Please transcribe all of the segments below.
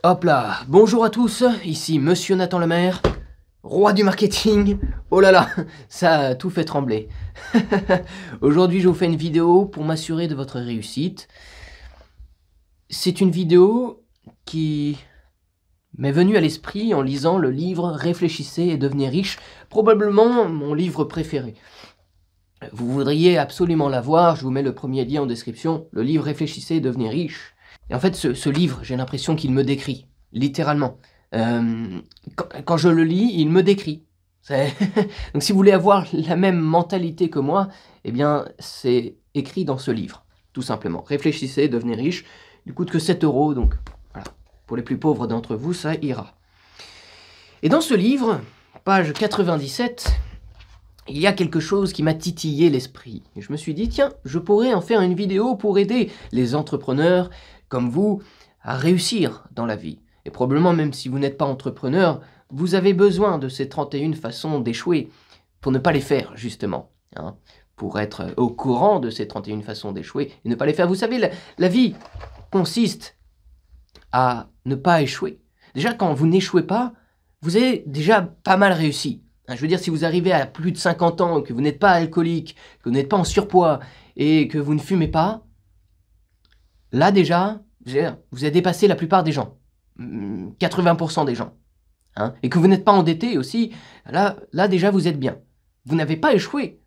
Hop là, bonjour à tous, ici Monsieur Nathan Lemaire, roi du marketing. Oh là là, ça a tout fait trembler. Aujourd'hui, je vous fais une vidéo pour m'assurer de votre réussite. C'est une vidéo qui m'est venue à l'esprit en lisant le livre Réfléchissez et devenez riche, probablement mon livre préféré. Vous voudriez absolument l'avoir, je vous mets le premier lien en description, le livre Réfléchissez et devenez riche. Et en fait, ce livre, j'ai l'impression qu'il me décrit, littéralement. Quand je le lis, il me décrit. Donc si vous voulez avoir la même mentalité que moi, eh bien, c'est écrit dans ce livre, tout simplement. Réfléchissez, devenez riche. Il coûte que 7 €, donc voilà. Pour les plus pauvres d'entre vous, ça ira. Et dans ce livre, page 97, il y a quelque chose qui m'a titillé l'esprit. Et je me suis dit, tiens, je pourrais en faire une vidéo pour aider les entrepreneurs comme vous à réussir dans la vie. Et probablement, même si vous n'êtes pas entrepreneur, vous avez besoin de ces 31 façons d'échouer pour ne pas les faire, justement. Hein, pour être au courant de ces 31 façons d'échouer et ne pas les faire. Vous savez, la vie consiste à ne pas échouer. Déjà, quand vous n'échouez pas, vous avez déjà pas mal réussi. Je veux dire, si vous arrivez à plus de 50 ans, que vous n'êtes pas alcoolique, que vous n'êtes pas en surpoids et que vous ne fumez pas, là déjà, vous avez dépassé la plupart des gens. 80% des gens. Hein, et que vous n'êtes pas endetté aussi, là déjà vous êtes bien. Vous n'avez pas échoué.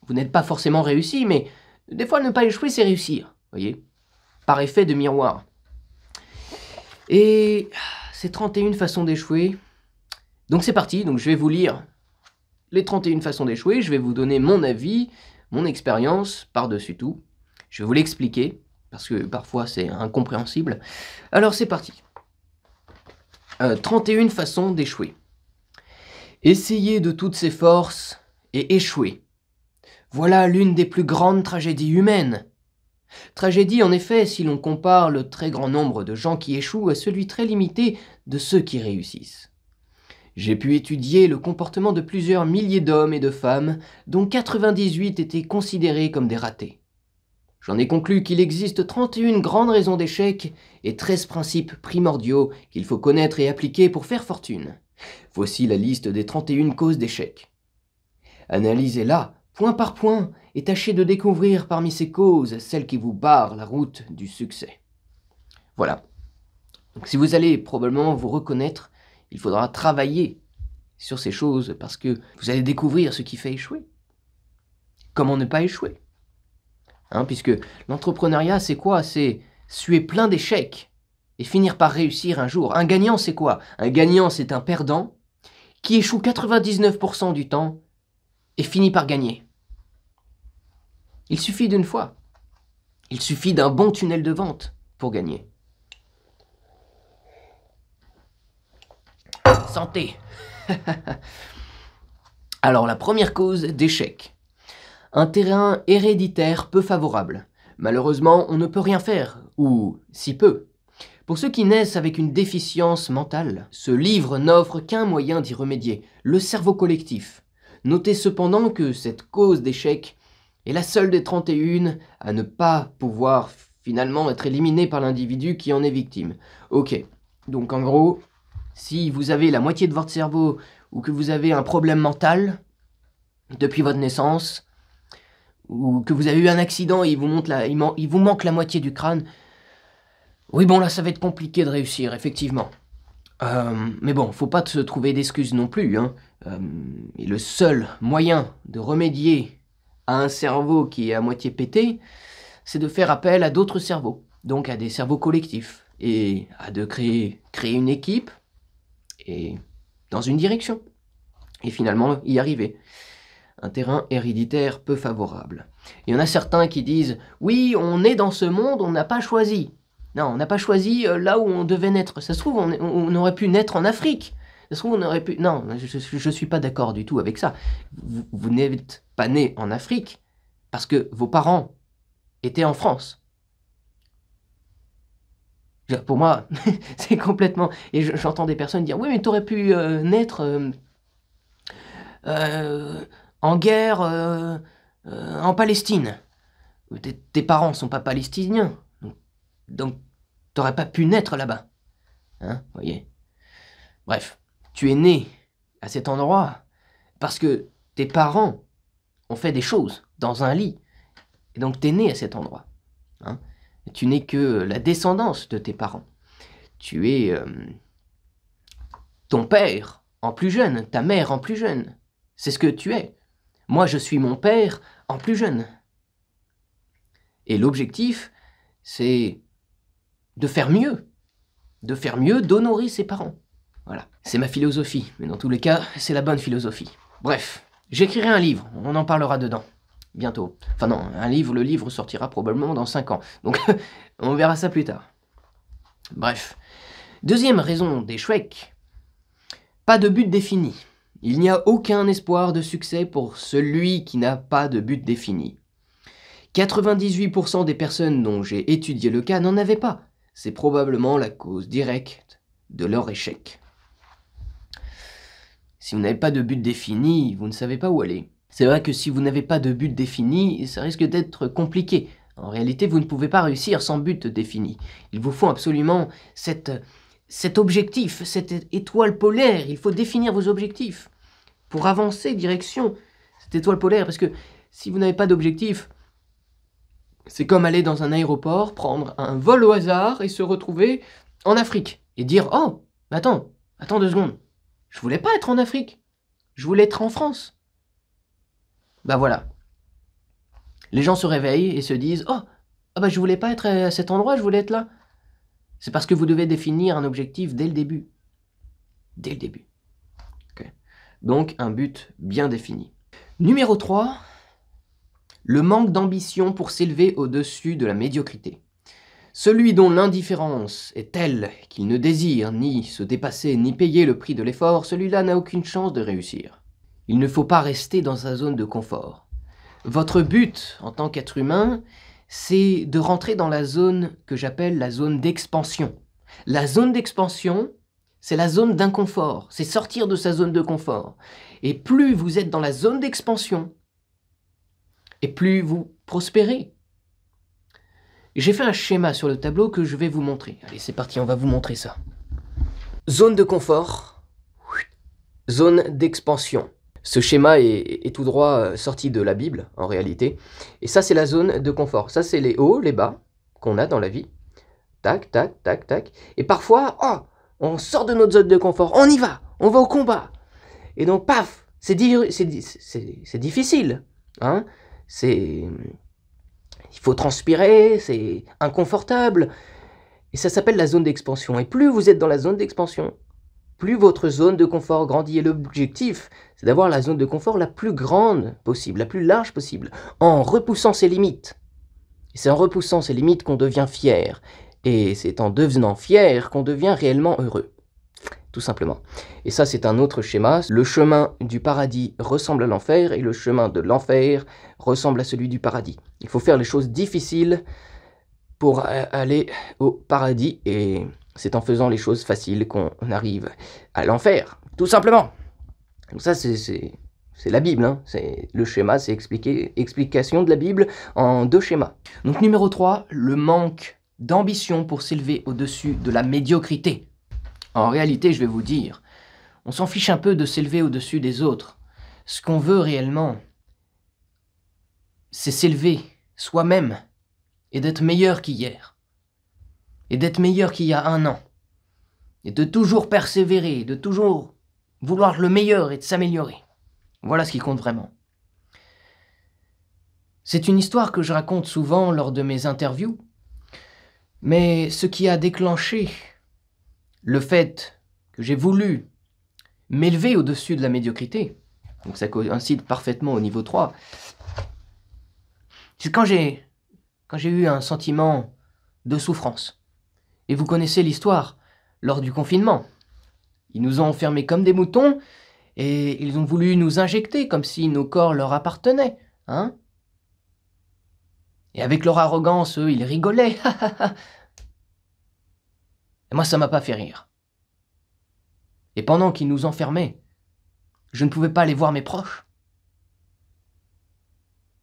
Vous n'êtes pas forcément réussi, mais des fois ne pas échouer, c'est réussir. Voyez, par effet de miroir. Et ces 31 façons d'échouer. Donc c'est parti, donc je vais vous lire les 31 façons d'échouer, je vais vous donner mon avis, mon expérience par-dessus tout. Je vais vous l'expliquer, parce que parfois c'est incompréhensible. Alors c'est parti. 31 façons d'échouer. Essayez de toutes ses forces et échouer. Voilà l'une des plus grandes tragédies humaines. Tragédie en effet si l'on compare le très grand nombre de gens qui échouent à celui très limité de ceux qui réussissent. J'ai pu étudier le comportement de plusieurs milliers d'hommes et de femmes, dont 98 étaient considérés comme des ratés. J'en ai conclu qu'il existe 31 grandes raisons d'échec et 13 principes primordiaux qu'il faut connaître et appliquer pour faire fortune. Voici la liste des 31 causes d'échec. Analysez-la, point par point, et tâchez de découvrir parmi ces causes celles qui vous barrent la route du succès. Voilà. Donc, si vous allez probablement vous reconnaître, il faudra travailler sur ces choses parce que vous allez découvrir ce qui fait échouer. Comment ne pas échouer, hein, puisque l'entrepreneuriat, c'est quoi? C'est suer plein d'échecs et finir par réussir un jour. Un gagnant, c'est quoi? Un gagnant, c'est un perdant qui échoue 99% du temps et finit par gagner. Il suffit d'une fois. Il suffit d'un bon tunnel de vente pour gagner. Santé. Alors, la première cause d'échec. Un terrain héréditaire peu favorable. Malheureusement, on ne peut rien faire, ou si peu. Pour ceux qui naissent avec une déficience mentale, ce livre n'offre qu'un moyen d'y remédier, le cerveau collectif. Notez cependant que cette cause d'échec est la seule des 31 à ne pas pouvoir finalement être éliminée par l'individu qui en est victime. Ok, donc en gros, si vous avez la moitié de votre cerveau ou que vous avez un problème mental depuis votre naissance, ou que vous avez eu un accident et il vous manque la moitié du crâne, oui bon là ça va être compliqué de réussir, effectivement. Mais bon, faut pas se trouver d'excuses non plus. Hein. Et le seul moyen de remédier à un cerveau qui est à moitié pété, c'est de faire appel à d'autres cerveaux, donc à des cerveaux collectifs, et à de créer une équipe, et dans une direction, et finalement y arriver. Un terrain héréditaire peu favorable. Il y en a certains qui disent « Oui, on est dans ce monde, on n'a pas choisi. » Non, on n'a pas choisi là où on devait naître. Ça se trouve, on aurait pu naître en Afrique. Ça se trouve, on aurait pu... Non, je ne suis pas d'accord du tout avec ça. Vous n'êtes pas né en Afrique parce que vos parents étaient en France. Pour moi, c'est complètement... Et j'entends des personnes dire « Oui, mais tu aurais pu naître en guerre en Palestine. Tes parents ne sont pas palestiniens. Donc, tu n'aurais pas pu naître là-bas. » Hein, voyez. Bref, tu es né à cet endroit parce que tes parents ont fait des choses dans un lit. Et donc, tu es né à cet endroit. Hein. Tu n'es que la descendance de tes parents. Tu es ton père en plus jeune, ta mère en plus jeune. C'est ce que tu es. Moi, je suis mon père en plus jeune. Et l'objectif, c'est de faire mieux, d'honorer ses parents. Voilà, c'est ma philosophie, mais dans tous les cas, c'est la bonne philosophie. Bref, j'écrirai un livre, on en parlera dedans, bientôt. Enfin non, le livre sortira probablement dans 5 ans, donc on verra ça plus tard. Bref, deuxième raison d'échec, pas de but défini. Il n'y a aucun espoir de succès pour celui qui n'a pas de but défini. 98% des personnes dont j'ai étudié le cas n'en avaient pas. C'est probablement la cause directe de leur échec. Si vous n'avez pas de but défini, vous ne savez pas où aller. C'est vrai que si vous n'avez pas de but défini, ça risque d'être compliqué. En réalité, vous ne pouvez pas réussir sans but défini. Il vous faut absolument cet objectif, cette étoile polaire. Il faut définir vos objectifs pour avancer direction cette étoile polaire. Parce que si vous n'avez pas d'objectif, c'est comme aller dans un aéroport, prendre un vol au hasard et se retrouver en Afrique. Et dire « Oh, attends 2 secondes. Je voulais pas être en Afrique. Je voulais être en France. » Bah voilà. Les gens se réveillent et se disent « Oh, je voulais pas être à cet endroit, je voulais être là. » C'est parce que vous devez définir un objectif dès le début. Dès le début. Okay. Donc, un but bien défini. Numéro 3. Le manque d'ambition pour s'élever au-dessus de la médiocrité. Celui dont l'indifférence est telle qu'il ne désire ni se dépasser ni payer le prix de l'effort, celui-là n'a aucune chance de réussir. Il ne faut pas rester dans sa zone de confort. Votre but en tant qu'être humain, c'est de rentrer dans la zone que j'appelle la zone d'expansion. La zone d'expansion, c'est la zone d'inconfort, c'est sortir de sa zone de confort. Et plus vous êtes dans la zone d'expansion, et plus vous prospérez. J'ai fait un schéma sur le tableau que je vais vous montrer. Allez, c'est parti, on va vous montrer ça. Zone de confort, zone d'expansion. Ce schéma est tout droit sorti de la Bible, en réalité. Et ça, c'est la zone de confort. Ça, c'est les hauts, les bas qu'on a dans la vie. Tac, tac, tac, tac. Et parfois, on sort de notre zone de confort. On y va, on va au combat. Et donc, paf, c'est difficile. Hein? Il faut transpirer, c'est inconfortable. Et ça s'appelle la zone d'expansion. Et plus vous êtes dans la zone d'expansion, plus votre zone de confort grandit. Et l'objectif, c'est d'avoir la zone de confort la plus grande possible, la plus large possible, en repoussant ses limites. Et c'est en repoussant ses limites qu'on devient fier. Et c'est en devenant fier qu'on devient réellement heureux. Tout simplement. Et ça, c'est un autre schéma. Le chemin du paradis ressemble à l'enfer et le chemin de l'enfer ressemble à celui du paradis. Il faut faire les choses difficiles pour aller au paradis et c'est en faisant les choses faciles qu'on arrive à l'enfer. Tout simplement. Donc ça, c'est la Bible. Hein. Le schéma, c'est explication de la Bible en 2 schémas. Donc numéro 3, le manque d'ambition pour s'élever au-dessus de la médiocrité. En réalité, je vais vous dire, on s'en fiche un peu de s'élever au-dessus des autres. Ce qu'on veut réellement, c'est s'élever soi-même et d'être meilleur qu'hier. Et d'être meilleur qu'il y a 1 an. Et de toujours persévérer, de toujours vouloir le meilleur et de s'améliorer. Voilà ce qui compte vraiment. C'est une histoire que je raconte souvent lors de mes interviews. Mais ce qui a déclenché le fait que j'ai voulu m'élever au-dessus de la médiocrité, donc ça coïncide parfaitement au niveau 3, c'est quand j'ai eu un sentiment de souffrance. Et vous connaissez l'histoire, lors du confinement. Ils nous ont enfermés comme des moutons, et ils ont voulu nous injecter comme si nos corps leur appartenaient. Hein? Et avec leur arrogance, eux, ils rigolaient. Et moi, ça m'a pas fait rire. Et pendant qu'ils nous enfermaient, je ne pouvais pas aller voir mes proches.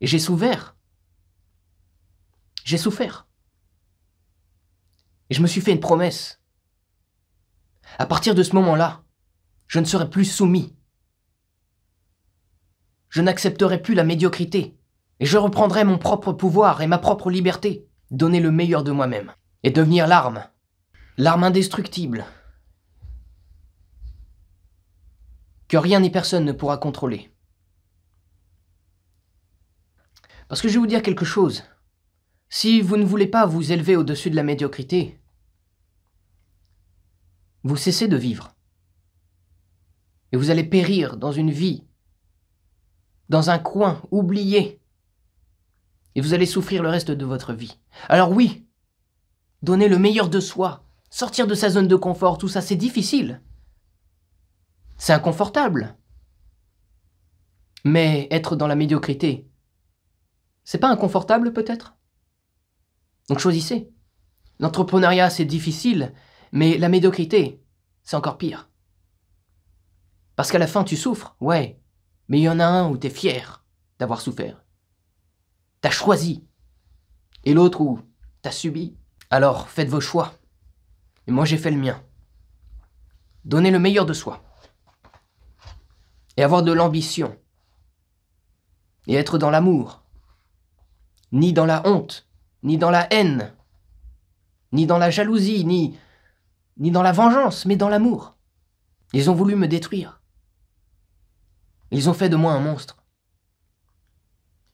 Et j'ai souffert. J'ai souffert. Et je me suis fait une promesse. À partir de ce moment-là, je ne serai plus soumis. Je n'accepterai plus la médiocrité. Et je reprendrai mon propre pouvoir et ma propre liberté. Donner le meilleur de moi-même. Et devenir l'arme. L'arme indestructible. Que rien ni personne ne pourra contrôler. Parce que je vais vous dire quelque chose. Si vous ne voulez pas vous élever au-dessus de la médiocrité, vous cessez de vivre. Et vous allez périr dans une vie, dans un coin oublié. Et vous allez souffrir le reste de votre vie. Alors oui, donner le meilleur de soi, sortir de sa zone de confort, tout ça, c'est difficile. C'est inconfortable. Mais être dans la médiocrité, c'est pas inconfortable peut-être? Donc choisissez. L'entrepreneuriat, c'est difficile, mais la médiocrité, c'est encore pire. Parce qu'à la fin, tu souffres, ouais, mais il y en a un où t'es fier d'avoir souffert. T'as choisi. Et l'autre où t'as subi. Alors, faites vos choix. Et moi, j'ai fait le mien. Donner le meilleur de soi. Et avoir de l'ambition. Et être dans l'amour. Ni dans la honte, ni dans la haine, ni dans la jalousie, ni dans la vengeance, mais dans l'amour. Ils ont voulu me détruire. Ils ont fait de moi un monstre.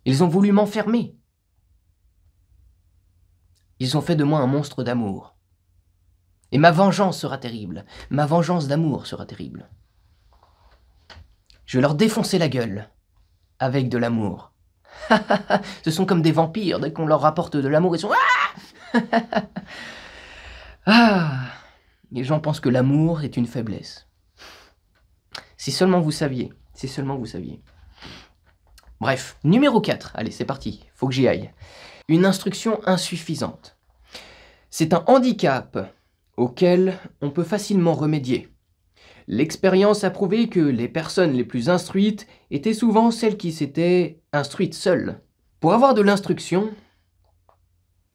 Ils ont voulu m'enfermer. Ils ont fait de moi un monstre d'amour. Et ma vengeance sera terrible. Ma vengeance d'amour sera terrible. Je vais leur défoncer la gueule avec de l'amour. Ce sont comme des vampires, dès qu'on leur rapporte de l'amour, ils sont... Ah, les gens pensent que l'amour est une faiblesse. Si seulement vous saviez, si seulement vous saviez. Bref, numéro 4, allez c'est parti, faut que j'y aille. Une instruction insuffisante. C'est un handicap auquel on peut facilement remédier. L'expérience a prouvé que les personnes les plus instruites étaient souvent celles qui s'étaient instruites seules. Pour avoir de l'instruction,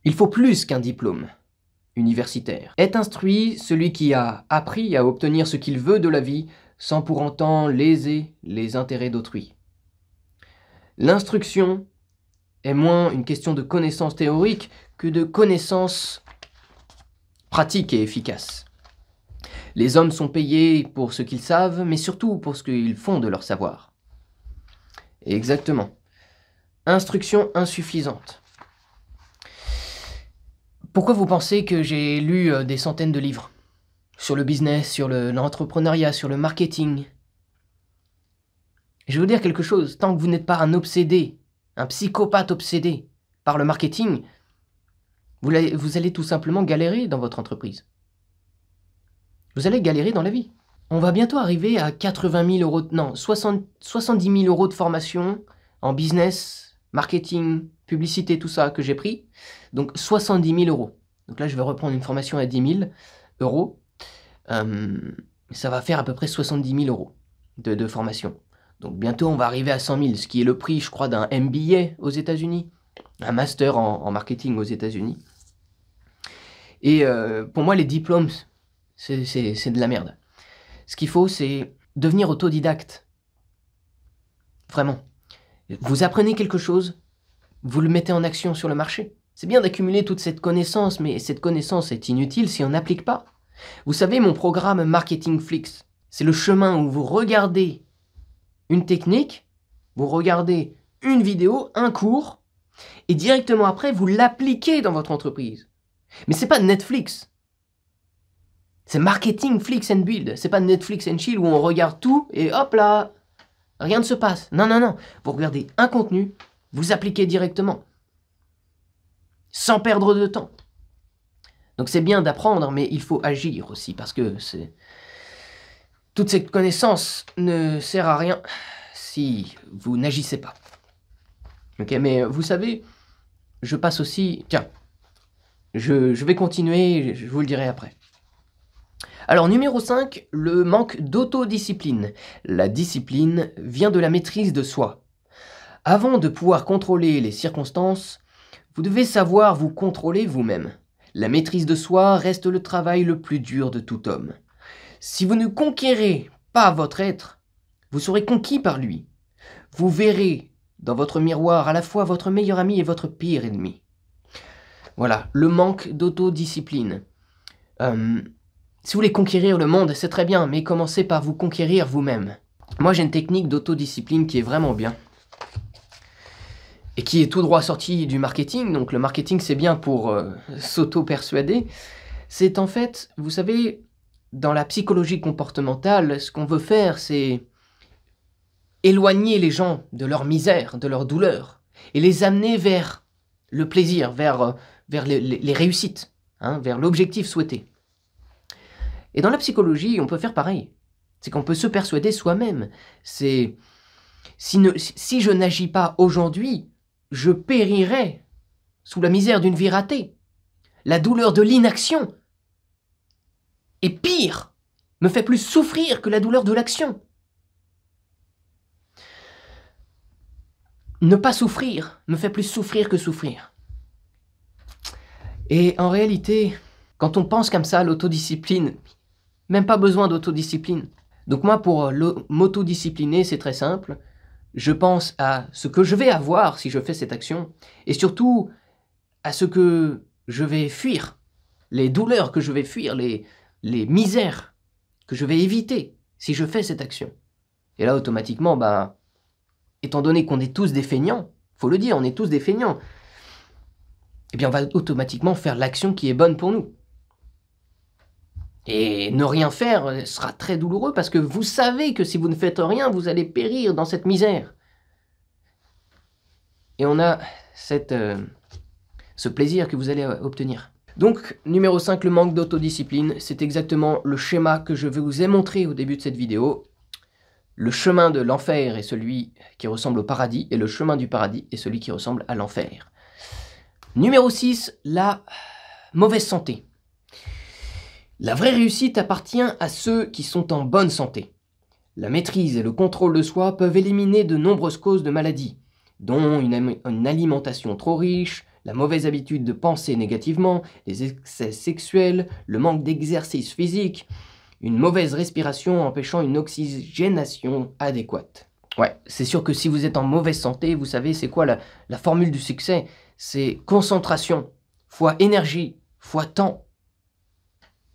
il faut plus qu'un diplôme universitaire. Est instruit celui qui a appris à obtenir ce qu'il veut de la vie sans pour autant léser les intérêts d'autrui. L'instruction est moins une question de connaissances théoriques que de connaissances pratiques et efficaces. Les hommes sont payés pour ce qu'ils savent, mais surtout pour ce qu'ils font de leur savoir. Exactement. Instruction insuffisante. Pourquoi vous pensez que j'ai lu des centaines de livres sur le business, sur l'entrepreneuriat, sur le marketing? Je vais vous dire quelque chose, tant que vous n'êtes pas un obsédé, un psychopathe obsédé par le marketing, vous allez tout simplement galérer dans votre entreprise. Vous allez galérer dans la vie. On va bientôt arriver à 80 000 €, non, 70 000 € de formation en business, marketing, publicité, tout ça que j'ai pris. Donc 70 000 €. Donc là, je vais reprendre une formation à 10 000 €. Ça va faire à peu près 70 000 € de formation. Donc bientôt, on va arriver à 100 000, ce qui est le prix, je crois, d'un MBA aux États-Unis, un master en marketing aux États-Unis. Et pour moi, les diplômes, c'est de la merde. Ce qu'il faut, c'est devenir autodidacte. Vraiment. Vous apprenez quelque chose, vous le mettez en action sur le marché. C'est bien d'accumuler toute cette connaissance, mais cette connaissance est inutile si on n'applique pas. Vous savez, mon programme Marketing Flix, c'est le chemin où vous regardez une technique, vous regardez une vidéo, un cours, et directement après, vous l'appliquez dans votre entreprise. Mais c'est pas Netflix. C'est Marketing Flix and Build. C'est pas Netflix and Chill où on regarde tout et hop là, rien ne se passe. Non, non, non. Vous regardez un contenu, vous appliquez directement. Sans perdre de temps. Donc c'est bien d'apprendre, mais il faut agir aussi parce que toute cette connaissance ne sert à rien si vous n'agissez pas. Ok, mais vous savez, je passe aussi... Tiens, je vais continuer, je vous le dirai après. Alors, numéro 5, le manque d'autodiscipline. La discipline vient de la maîtrise de soi. Avant de pouvoir contrôler les circonstances, vous devez savoir vous contrôler vous-même. La maîtrise de soi reste le travail le plus dur de tout homme. Si vous ne conquérez pas votre être, vous serez conquis par lui. Vous verrez dans votre miroir à la fois votre meilleur ami et votre pire ennemi. Voilà, le manque d'autodiscipline. Si vous voulez conquérir le monde, c'est très bien, mais commencez par vous conquérir vous-même. Moi, j'ai une technique d'autodiscipline qui est vraiment bien. Et qui est tout droit sortie du marketing. Donc le marketing, c'est bien pour s'auto-persuader. C'est en fait, vous savez, dans la psychologie comportementale, ce qu'on veut faire, c'est éloigner les gens de leur misère, de leur douleur, et les amener vers le plaisir, vers les réussites, hein, vers l'objectif souhaité. Et dans la psychologie, on peut faire pareil. C'est qu'on peut se persuader soi-même. C'est si je n'agis pas aujourd'hui, je périrai sous la misère d'une vie ratée. La douleur de l'inaction, et pire, me fait plus souffrir que la douleur de l'action. Ne pas souffrir me fait plus souffrir que souffrir. Et en réalité, quand on pense comme ça, l'autodiscipline, même pas besoin d'autodiscipline. Donc moi, pour m'autodiscipliner, c'est très simple. Je pense à ce que je vais avoir si je fais cette action, et surtout à ce que je vais fuir, les douleurs que je vais fuir, les misères que je vais éviter si je fais cette action. Et là, automatiquement, étant donné qu'on est tous des feignants, faut le dire, on est tous des feignants, eh bien on va automatiquement faire l'action qui est bonne pour nous. Et ne rien faire sera très douloureux parce que vous savez que si vous ne faites rien, vous allez périr dans cette misère. Et on a ce plaisir que vous allez obtenir. Donc, numéro 5, le manque d'autodiscipline, c'est exactement le schéma que je vous ai montré au début de cette vidéo. Le chemin de l'enfer est celui qui ressemble au paradis, et le chemin du paradis est celui qui ressemble à l'enfer. Numéro 6, la mauvaise santé. La vraie réussite appartient à ceux qui sont en bonne santé. La maîtrise et le contrôle de soi peuvent éliminer de nombreuses causes de maladies, dont une alimentation trop riche, la mauvaise habitude de penser négativement, les excès sexuels, le manque d'exercice physique, une mauvaise respiration empêchant une oxygénation adéquate. Ouais, c'est sûr que si vous êtes en mauvaise santé, vous savez c'est quoi la formule du succès? C'est concentration, fois énergie, fois temps,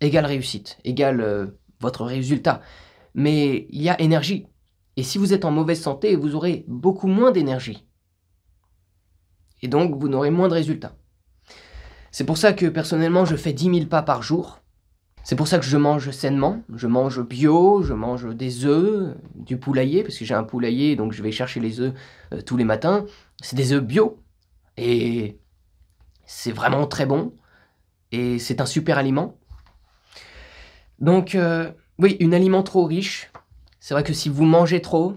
égale réussite, égale votre résultat. Mais il y a énergie. Et si vous êtes en mauvaise santé, vous aurez beaucoup moins d'énergie. Et donc, vous n'aurez moins de résultats. C'est pour ça que, personnellement, je fais 10 000 pas par jour. C'est pour ça que je mange sainement. Je mange bio, je mange des œufs, du poulailler, parce que j'ai un poulailler, donc je vais chercher les œufs tous les matins. C'est des œufs bio. Et c'est vraiment très bon. Et c'est un super aliment. Donc, oui, un aliment trop riche. C'est vrai que si vous mangez trop,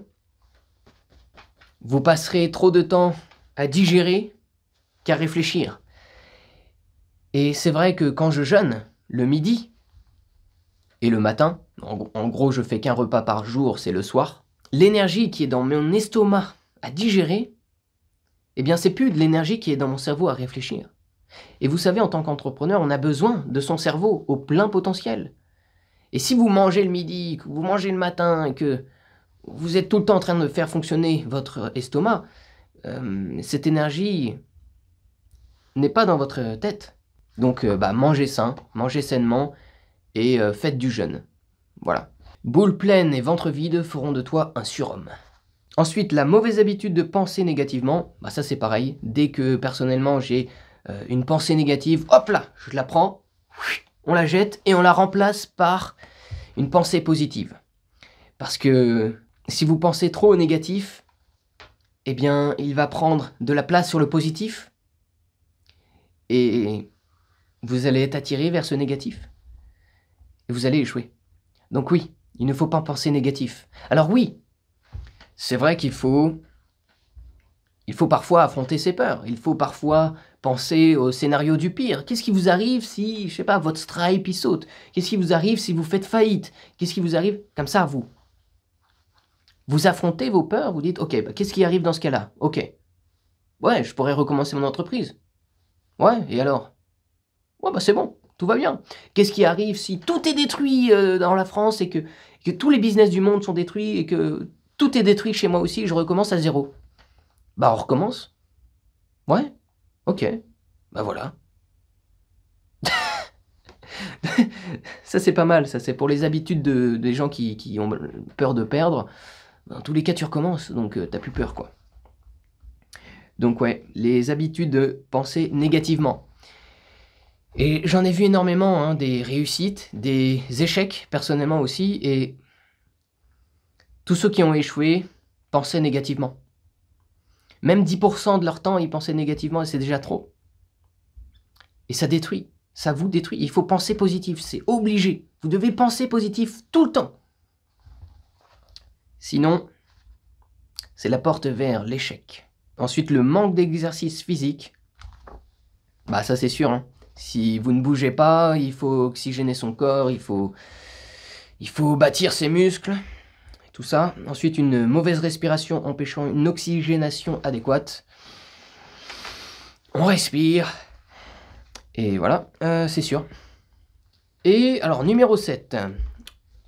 vous passerez trop de temps à digérer qu'à réfléchir. Et c'est vrai que quand je jeûne, le midi et le matin, en gros je fais qu'un repas par jour, c'est le soir, l'énergie qui est dans mon estomac à digérer, eh bien c'est plus de l'énergie qui est dans mon cerveau à réfléchir. Et vous savez, en tant qu'entrepreneur, on a besoin de son cerveau au plein potentiel. Et si vous mangez le midi, que vous mangez le matin, et que vous êtes tout le temps en train de faire fonctionner votre estomac, cette énergie n'est pas dans votre tête. Donc mangez sain, mangez sainement et faites du jeûne. Voilà. Boule pleine et ventre vide feront de toi un surhomme. Ensuite, la mauvaise habitude de penser négativement, ça c'est pareil. Dès que personnellement j'ai une pensée négative, hop là, je la prends, on la jette et on la remplace par une pensée positive. Parce que si vous pensez trop au négatif, eh bien, il va prendre de la place sur le positif et vous allez être attiré vers ce négatif et vous allez échouer. Donc oui, il ne faut pas penser négatif. Alors oui, c'est vrai qu'il faut parfois affronter ses peurs, il faut parfois penser au scénario du pire. Qu'est-ce qui vous arrive si, je sais pas, votre Stripe il saute? Qu'est-ce qui vous arrive si vous faites faillite? Qu'est-ce qui vous arrive? Comme ça, vous affrontez vos peurs, vous dites, ok, qu'est-ce qui arrive dans ce cas-là? Ok. Ouais, je pourrais recommencer mon entreprise. Ouais, et alors? Ouais, c'est bon. tout va bien. Qu'est-ce qui arrive si tout est détruit dans la France et que tous les business du monde sont détruits et que tout est détruit chez moi aussi et je recommence à zéro? Bah on recommence. Ouais, ok, bah voilà. Ça c'est pas mal, ça c'est pour les habitudes des gens qui ont peur de perdre. Dans tous les cas tu recommences, donc t'as plus peur quoi. Donc ouais, les habitudes de penser négativement. Et j'en ai vu énormément, hein, des réussites, des échecs personnellement aussi, et tous ceux qui ont échoué pensaient négativement. Même 10% de leur temps, ils pensaient négativement et c'est déjà trop. Et ça détruit, ça vous détruit. Il faut penser positif, c'est obligé. Vous devez penser positif tout le temps. Sinon, c'est la porte vers l'échec. Ensuite, le manque d'exercice physique. Bah ça c'est sûr, hein. Si vous ne bougez pas, il faut oxygéner son corps, il faut bâtir ses muscles, tout ça. Ensuite, une mauvaise respiration empêchant une oxygénation adéquate. On respire. Et voilà, c'est sûr. Et alors, numéro 7.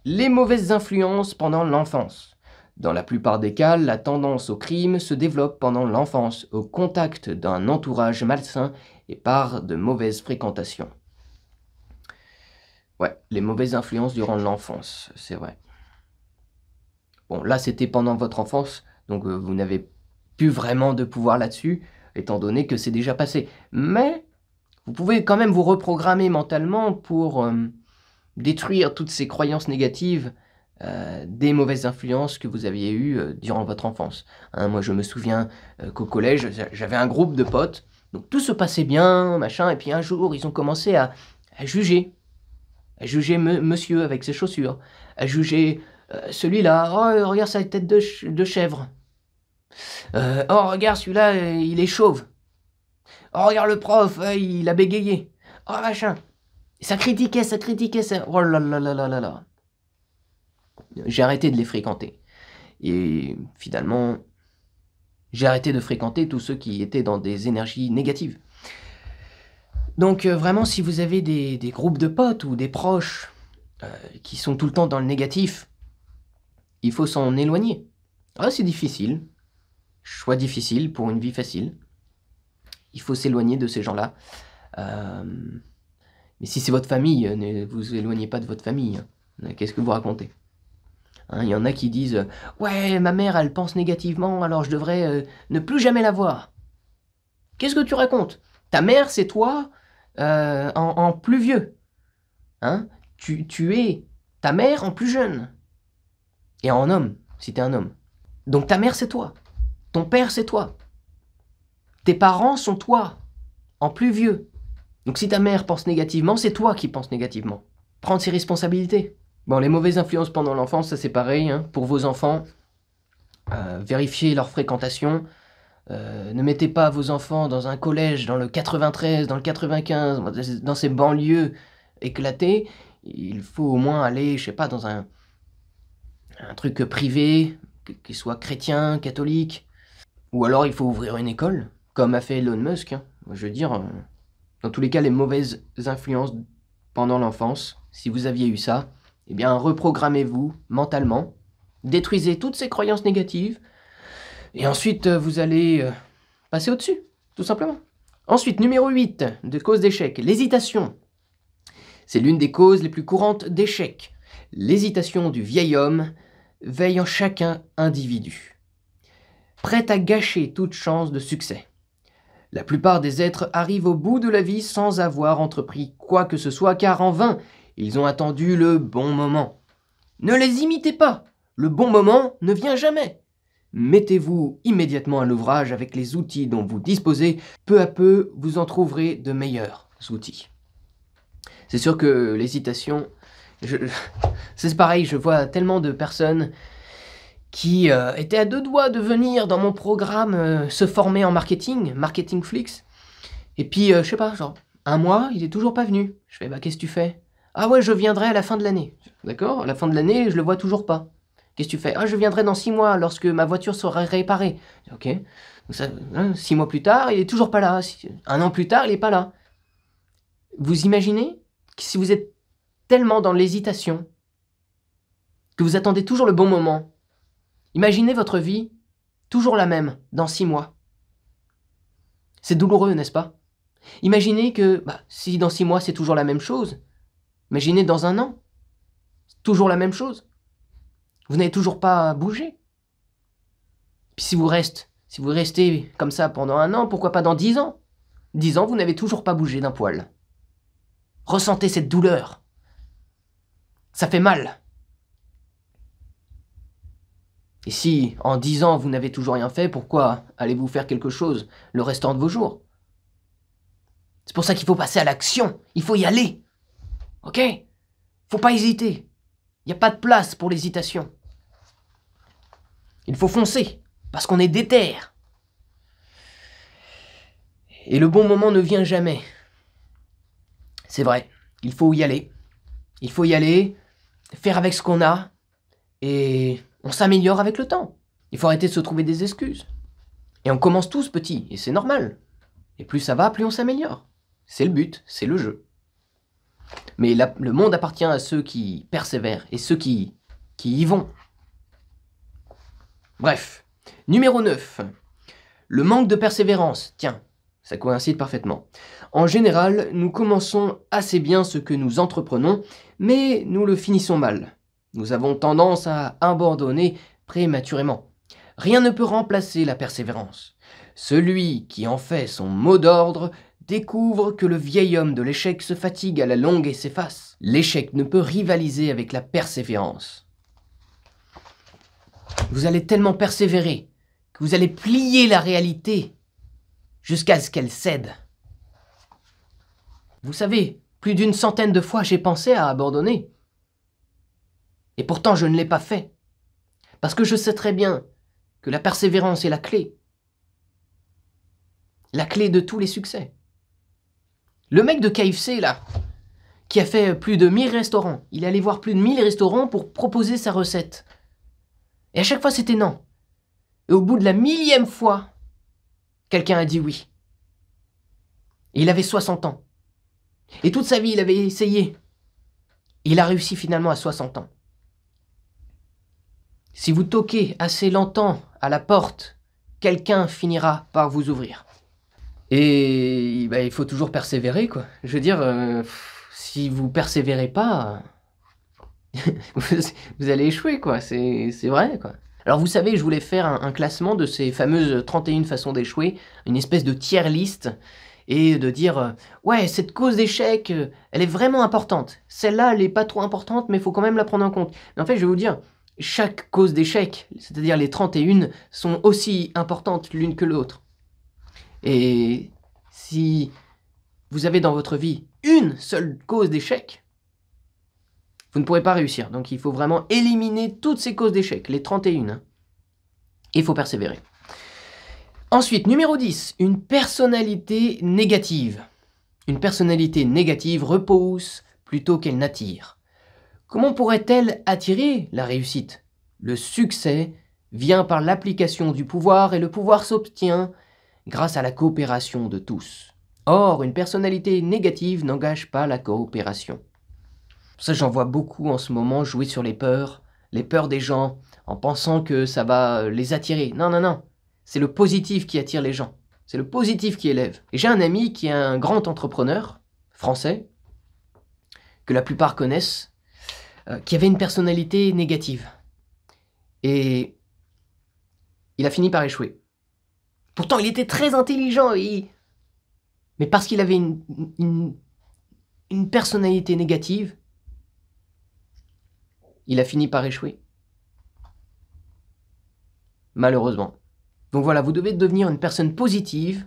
Les mauvaises influences pendant l'enfance. Dans la plupart des cas, la tendance au crime se développe pendant l'enfance, au contact d'un entourage malsain et par de mauvaises fréquentations. Ouais, les mauvaises influences durant l'enfance, c'est vrai. Bon, là, c'était pendant votre enfance, donc vous n'avez plus vraiment de pouvoir là-dessus, étant donné que c'est déjà passé. Mais vous pouvez quand même vous reprogrammer mentalement pour détruire toutes ces croyances négatives des mauvaises influences que vous aviez eues durant votre enfance. Hein, moi, je me souviens qu'au collège, j'avais un groupe de potes, donc tout se passait bien, machin, et puis un jour, ils ont commencé à juger. À juger monsieur avec ses chaussures, à juger celui-là, oh regarde sa tête de chèvre, oh regarde celui-là, il est chauve, oh regarde le prof, il a bégayé, oh machin. Et ça critiquait, ça, oh là là là là là là. J'ai arrêté de les fréquenter. Et finalement, j'ai arrêté de fréquenter tous ceux qui étaient dans des énergies négatives. Donc vraiment, si vous avez des groupes de potes ou des proches qui sont tout le temps dans le négatif, il faut s'en éloigner. Ah, c'est difficile. Choix difficile pour une vie facile. Il faut s'éloigner de ces gens-là. Mais si c'est votre famille, ne vous éloignez pas de votre famille. Qu'est-ce que vous racontez? Il y en a qui disent « Ouais, ma mère, elle pense négativement, alors je devrais ne plus jamais la voir. » Qu'est-ce que tu racontes? Ta mère, c'est toi en plus vieux. Hein? Tu es ta mère en plus jeune. Et en homme, si t'es un homme. Donc ta mère, c'est toi. Ton père, c'est toi. Tes parents sont toi, en plus vieux. Donc si ta mère pense négativement, c'est toi qui penses négativement. Prendre ses responsabilités. Bon, les mauvaises influences pendant l'enfance, ça c'est pareil. Hein. Pour vos enfants, vérifiez leur fréquentation. Ne mettez pas vos enfants dans un collège, dans le 93, dans le 95, dans ces banlieues éclatées. Il faut au moins aller, je sais pas, dans un truc privé, qui soit chrétien, catholique. Ou alors il faut ouvrir une école, comme a fait Elon Musk. Hein. Je veux dire, dans tous les cas, les mauvaises influences pendant l'enfance, si vous aviez eu ça, eh bien reprogrammez-vous mentalement, détruisez toutes ces croyances négatives, et ensuite vous allez passer au-dessus, tout simplement. Ensuite, numéro 8, de cause d'échec, l'hésitation. C'est l'une des causes les plus courantes d'échec. L'hésitation du vieil homme veille en chacun individu, prête à gâcher toute chance de succès. La plupart des êtres arrivent au bout de la vie sans avoir entrepris quoi que ce soit, car en vain, ils ont attendu le bon moment. Ne les imitez pas, le bon moment ne vient jamais. Mettez-vous immédiatement à l'ouvrage avec les outils dont vous disposez, peu à peu vous en trouverez de meilleurs outils. C'est sûr que l'hésitation, c'est pareil, je vois tellement de personnes qui étaient à deux doigts de venir dans mon programme se former en marketing, Marketing Flix. Et puis, je sais pas, genre, un mois, il est toujours pas venu. Je fais, bah qu'est-ce que tu fais? Ah ouais, je viendrai à la fin de l'année. D'accord? À la fin de l'année, je le vois toujours pas. Qu'est-ce que tu fais? Ah, je viendrai dans 6 mois, lorsque ma voiture sera réparée. Ok. Donc ça, 6 mois plus tard, il est toujours pas là. 1 an plus tard, il est pas là. Vous imaginez? si vous êtes tellement dans l'hésitation que vous attendez toujours le bon moment, imaginez votre vie toujours la même dans 6 mois. C'est douloureux, n'est-ce pas? Imaginez que si dans 6 mois c'est toujours la même chose, imaginez dans 1 an, toujours la même chose. Vous n'avez toujours pas bougé. Puis si vous restez comme ça pendant 1 an, pourquoi pas dans 10 ans? 10 ans, vous n'avez toujours pas bougé d'un poil. Ressentez cette douleur. Ça fait mal. Et si, en 10 ans, vous n'avez toujours rien fait, pourquoi allez-vous faire quelque chose le restant de vos jours? C'est pour ça qu'il faut passer à l'action. Il faut y aller. Ok? Faut pas hésiter. Il n'y a pas de place pour l'hésitation. Il faut foncer, parce qu'on est déter. Et le bon moment ne vient jamais. C'est vrai, il faut y aller. Il faut y aller, faire avec ce qu'on a, et on s'améliore avec le temps. Il faut arrêter de se trouver des excuses. Et on commence tous petits, et c'est normal. Et plus ça va, plus on s'améliore. C'est le but, c'est le jeu. Mais le monde appartient à ceux qui persévèrent, et ceux qui y vont. Bref, numéro 9. Le manque de persévérance. Tiens, ça coïncide parfaitement. En général, nous commençons assez bien ce que nous entreprenons, mais nous le finissons mal. Nous avons tendance à abandonner prématurément. Rien ne peut remplacer la persévérance. Celui qui en fait son mot d'ordre découvre que le vieil homme de l'échec se fatigue à la longue et s'efface. L'échec ne peut rivaliser avec la persévérance. Vous allez tellement persévérer que vous allez plier la réalité jusqu'à ce qu'elle cède. Vous savez, plus d'une centaine de fois j'ai pensé à abandonner. Et pourtant je ne l'ai pas fait. Parce que je sais très bien que la persévérance est la clé. La clé de tous les succès. Le mec de KFC là, qui a fait plus de 1000 restaurants, il est allé voir plus de 1000 restaurants pour proposer sa recette. Et à chaque fois c'était non. Et au bout de la 1000e fois, quelqu'un a dit oui. Et il avait 60 ans. Et toute sa vie, il avait essayé. Et il a réussi finalement à 60 ans. Si vous toquez assez longtemps à la porte, quelqu'un finira par vous ouvrir. Et il faut toujours persévérer, quoi. Je veux dire, si vous persévérez pas, vous allez échouer, quoi. C'est vrai, quoi. Alors vous savez, je voulais faire un classement de ces fameuses 31 façons d'échouer, une espèce de tier list, et de dire ouais, cette cause d'échec, elle est vraiment importante. Celle-là, elle n'est pas trop importante, mais il faut quand même la prendre en compte. Mais en fait, je vais vous dire, chaque cause d'échec, c'est-à-dire les 31, sont aussi importantes l'une que l'autre. Et si vous avez dans votre vie une seule cause d'échec, vous ne pourrez pas réussir. Donc il faut vraiment éliminer toutes ces causes d'échec, les 31. Et il faut persévérer. Ensuite, numéro 10, une personnalité négative. Une personnalité négative repousse plutôt qu'elle n'attire. Comment pourrait-elle attirer la réussite? Le succès vient par l'application du pouvoir et le pouvoir s'obtient grâce à la coopération de tous. Or, une personnalité négative n'engage pas la coopération. Ça, j'en vois beaucoup en ce moment jouer sur les peurs des gens, en pensant que ça va les attirer. Non, non, non. C'est le positif qui attire les gens. C'est le positif qui élève. Et j'ai un ami qui est un grand entrepreneur français, que la plupart connaissent, qui avait une personnalité négative. Et il a fini par échouer. Pourtant, il était très intelligent, mais parce qu'il avait une personnalité négative, il a fini par échouer. Malheureusement. Donc voilà, vous devez devenir une personne positive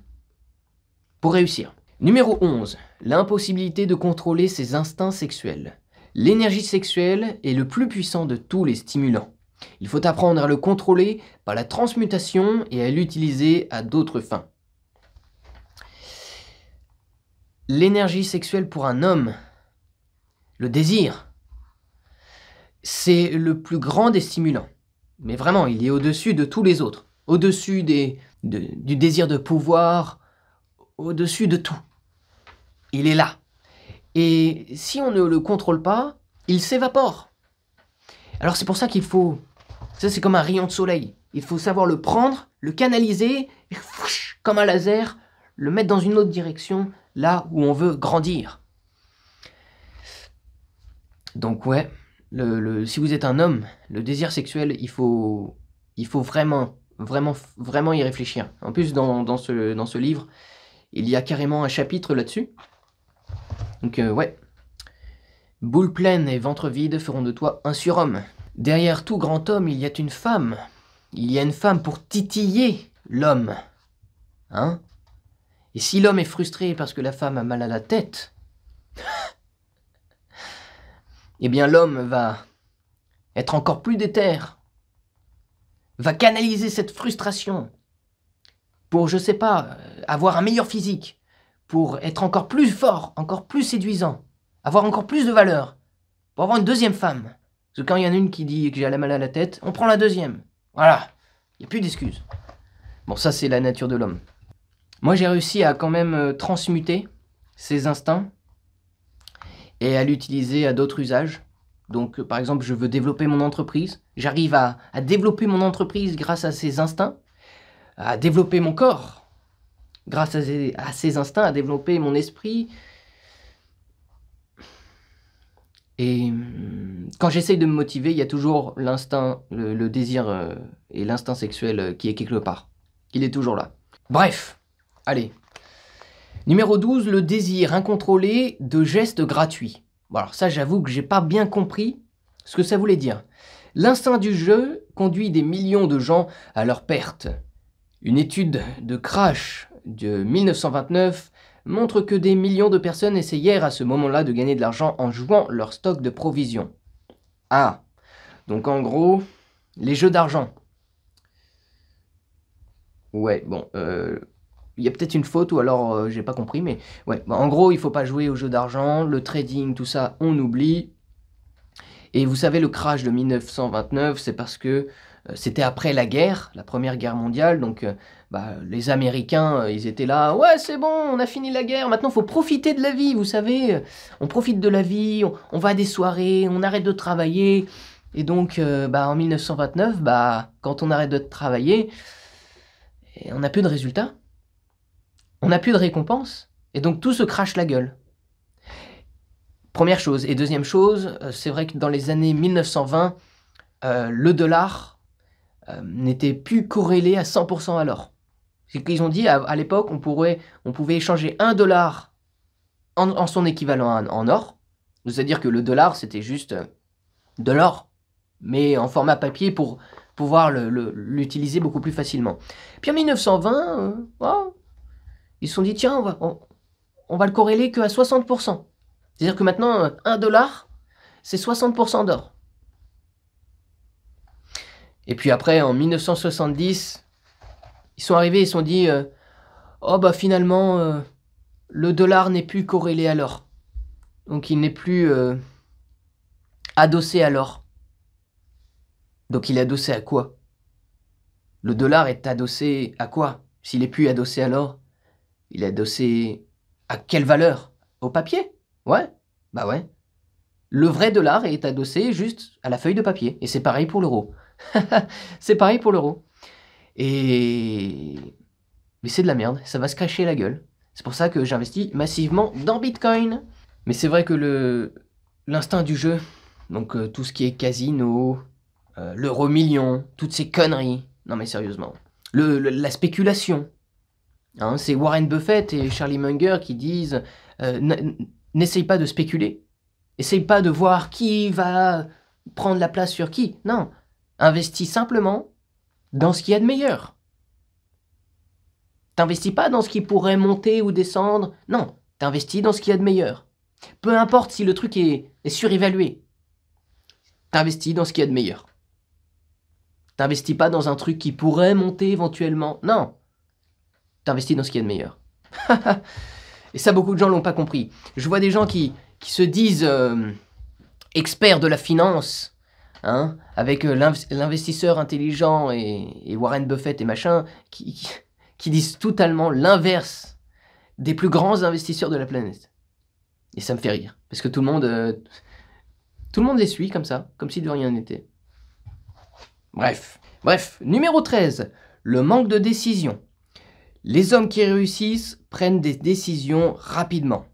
pour réussir. Numéro 11. L'impossibilité de contrôler ses instincts sexuels. L'énergie sexuelle est le plus puissant de tous les stimulants. Il faut apprendre à le contrôler par la transmutation et à l'utiliser à d'autres fins. L'énergie sexuelle pour un homme, le désir, c'est le plus grand des stimulants. Mais vraiment, il est au-dessus de tous les autres. Au-dessus du désir de pouvoir, au-dessus de tout. Il est là. Et si on ne le contrôle pas, il s'évapore. Alors c'est pour ça qu'il faut... Ça c'est comme un rayon de soleil. Il faut savoir le prendre, le canaliser, et comme un laser, le mettre dans une autre direction, là où on veut grandir. Donc ouais, si vous êtes un homme, le désir sexuel, il faut vraiment y réfléchir. En plus, dans ce livre, il y a carrément un chapitre là-dessus. Donc ouais. Boule pleine et ventre vide feront de toi un surhomme. Derrière tout grand homme, il y a une femme. Il y a une femme pour titiller l'homme. Hein? Et si l'homme est frustré parce que la femme a mal à la tête, eh bien l'homme va être encore plus déter, va canaliser cette frustration pour, je sais pas, avoir un meilleur physique, pour être encore plus fort, encore plus séduisant, avoir encore plus de valeur, pour avoir une deuxième femme. Parce que quand il y en a une qui dit que j'ai mal à la tête, on prend la deuxième. Voilà, il n'y a plus d'excuses. Bon, ça c'est la nature de l'homme. Moi j'ai réussi à quand même transmuter ces instincts et à l'utiliser à d'autres usages. Donc par exemple, je veux développer mon entreprise. J'arrive à développer mon entreprise grâce à ces instincts, à développer mon corps grâce à ces instincts, à développer mon esprit. Et quand j'essaye de me motiver, il y a toujours l'instinct, le désir et l'instinct sexuel qui est quelque part. Il est toujours là. Bref, allez. Numéro 12, le désir incontrôlé de gestes gratuits. Bon, alors ça, j'avoue que j'ai pas bien compris ce que ça voulait dire. L'instinct du jeu conduit des millions de gens à leur perte. Une étude de Crash de 1929 montre que des millions de personnes essayèrent à ce moment-là de gagner de l'argent en jouant leur stock de provisions. Ah, donc en gros, les jeux d'argent. Ouais, bon, il y a peut-être une faute ou alors j'ai pas compris, mais ouais, bon, en gros, il faut pas jouer aux jeux d'argent, le trading, tout ça, on oublie. Et vous savez, le crash de 1929, c'est parce que c'était après la guerre, la Première Guerre mondiale, donc les Américains, ils étaient là, ouais c'est bon, on a fini la guerre, maintenant il faut profiter de la vie, vous savez, on profite de la vie, on va à des soirées, on arrête de travailler, et donc en 1929, quand on arrête de travailler, on n'a plus de résultats, on n'a plus de récompenses, et donc tout se crache la gueule. Première chose. Et deuxième chose, c'est vrai que dans les années 1920, le dollar n'était plus corrélé à 100% à l'or. C'est qu'ils ont dit, à l'époque, on pouvait échanger $1 en son équivalent en or. C'est-à-dire que le dollar, c'était juste de l'or, mais en format papier pour pouvoir l'utiliser beaucoup plus facilement. Puis en 1920, ils se sont dit, tiens, on va le corréler qu'à 60%. C'est-à-dire que maintenant, $1, c'est 60% d'or. Et puis après, en 1970, ils sont arrivés et se sont dit finalement, le dollar n'est plus corrélé à l'or. Donc il n'est plus adossé à l'or. Donc il est adossé à quoi? Le dollar est adossé à quoi? S'il n'est plus adossé à l'or, il est adossé à quelle valeur? Au papier? Ouais, bah ouais. Le vrai dollar est adossé juste à la feuille de papier. Et c'est pareil pour l'euro. C'est pareil pour l'euro. Mais c'est de la merde, ça va se cracher la gueule. C'est pour ça que j'investis massivement dans Bitcoin. Mais c'est vrai que l'instinct du jeu, donc tout ce qui est casino, l'euro-million, toutes ces conneries, non mais sérieusement, la spéculation, hein, c'est Warren Buffett et Charlie Munger qui disent n'essaye pas de spéculer, essaye pas de voir qui va prendre la place sur qui, non, investis simplement dans ce qu'il y a de meilleur. T'investis pas dans ce qui pourrait monter ou descendre, non, t'investis dans ce qu'il y a de meilleur. Peu importe si le truc est surévalué, t'investis dans ce qu'il y a de meilleur. T'investis pas dans un truc qui pourrait monter éventuellement, non, t'investis dans ce qu'il y a de meilleur. Et ça, beaucoup de gens l'ont pas compris. Je vois des gens qui se disent experts de la finance, hein, avec l'investisseur intelligent et Warren Buffett et machin, qui disent totalement l'inverse des plus grands investisseurs de la planète. Et ça me fait rire, parce que tout le monde les suit comme ça, comme si de rien n'était. Bref, numéro 13, le manque de décision. Les hommes qui réussissent prennent des décisions rapidement.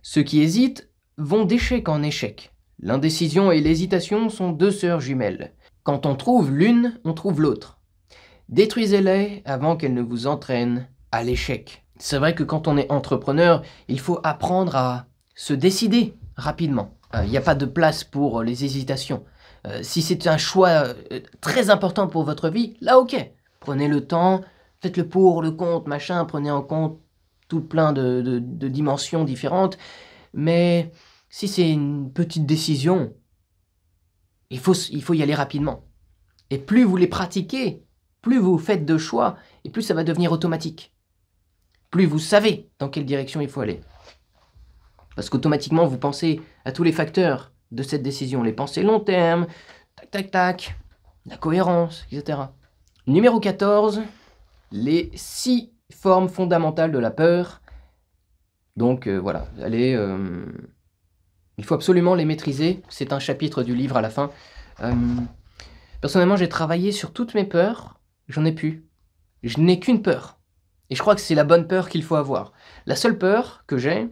Ceux qui hésitent vont d'échec en échec. L'indécision et l'hésitation sont deux sœurs jumelles. Quand on trouve l'une, on trouve l'autre. Détruisez-les avant qu'elles ne vous entraînent à l'échec. C'est vrai que quand on est entrepreneur, il faut apprendre à se décider rapidement. Il n'y a pas de place pour les hésitations. Si c'est un choix très important pour votre vie, là ok, prenez le temps, faites le pour, le contre, machin, prenez en compte tout plein de dimensions différentes. Mais si c'est une petite décision, il faut y aller rapidement. Et plus vous les pratiquez, plus vous faites de choix, et plus ça va devenir automatique. Plus vous savez dans quelle direction il faut aller. Parce qu'automatiquement, vous pensez à tous les facteurs de cette décision. Les pensées long terme, tac, la cohérence, etc. Numéro 14, les 6 formes fondamentales de la peur. Donc voilà, il faut absolument les maîtriser. C'est un chapitre du livre à la fin. Personnellement, j'ai travaillé sur toutes mes peurs. J'en ai plus. Je n'ai qu'une peur. Et je crois que c'est la bonne peur qu'il faut avoir. La seule peur que j'ai,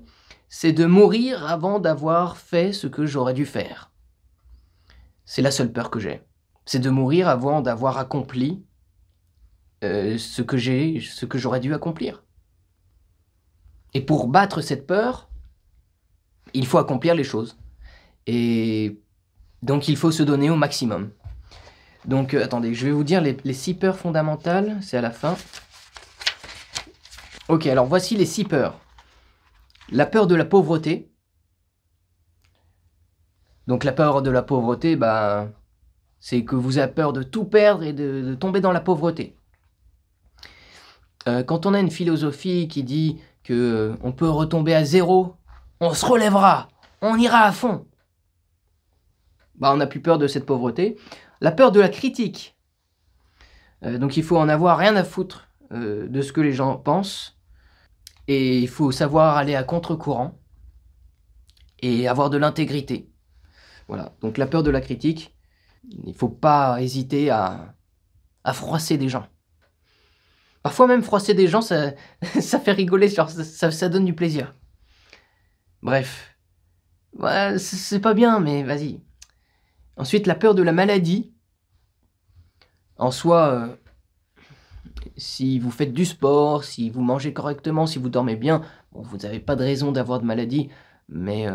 c'est de mourir avant d'avoir fait ce que j'aurais dû faire. C'est la seule peur que j'ai. C'est de mourir avant d'avoir accompli ce que j'aurais dû accomplir. Et pour battre cette peur, il faut accomplir les choses. Et donc il faut se donner au maximum. Donc attendez, je vais vous dire les 6 peurs fondamentales, c'est à la fin. Ok, alors voici les 6 peurs. La peur de la pauvreté. Donc la peur de la pauvreté, c'est que vous avez peur de tout perdre et de tomber dans la pauvreté. Quand on a une philosophie qui dit que on peut retomber à zéro, on se relèvera, on ira à fond. On n'a plus peur de cette pauvreté. La peur de la critique. Donc il faut en avoir rien à foutre de ce que les gens pensent. Et il faut savoir aller à contre-courant. Et avoir de l'intégrité. Voilà, donc la peur de la critique. Il ne faut pas hésiter à froisser des gens. Parfois même froisser des gens, ça fait rigoler, ça donne du plaisir. Bref. Ouais, c'est pas bien, mais vas-y. Ensuite, la peur de la maladie. En soi, si vous faites du sport, si vous mangez correctement, si vous dormez bien, bon, vous n'avez pas de raison d'avoir de maladie. Mais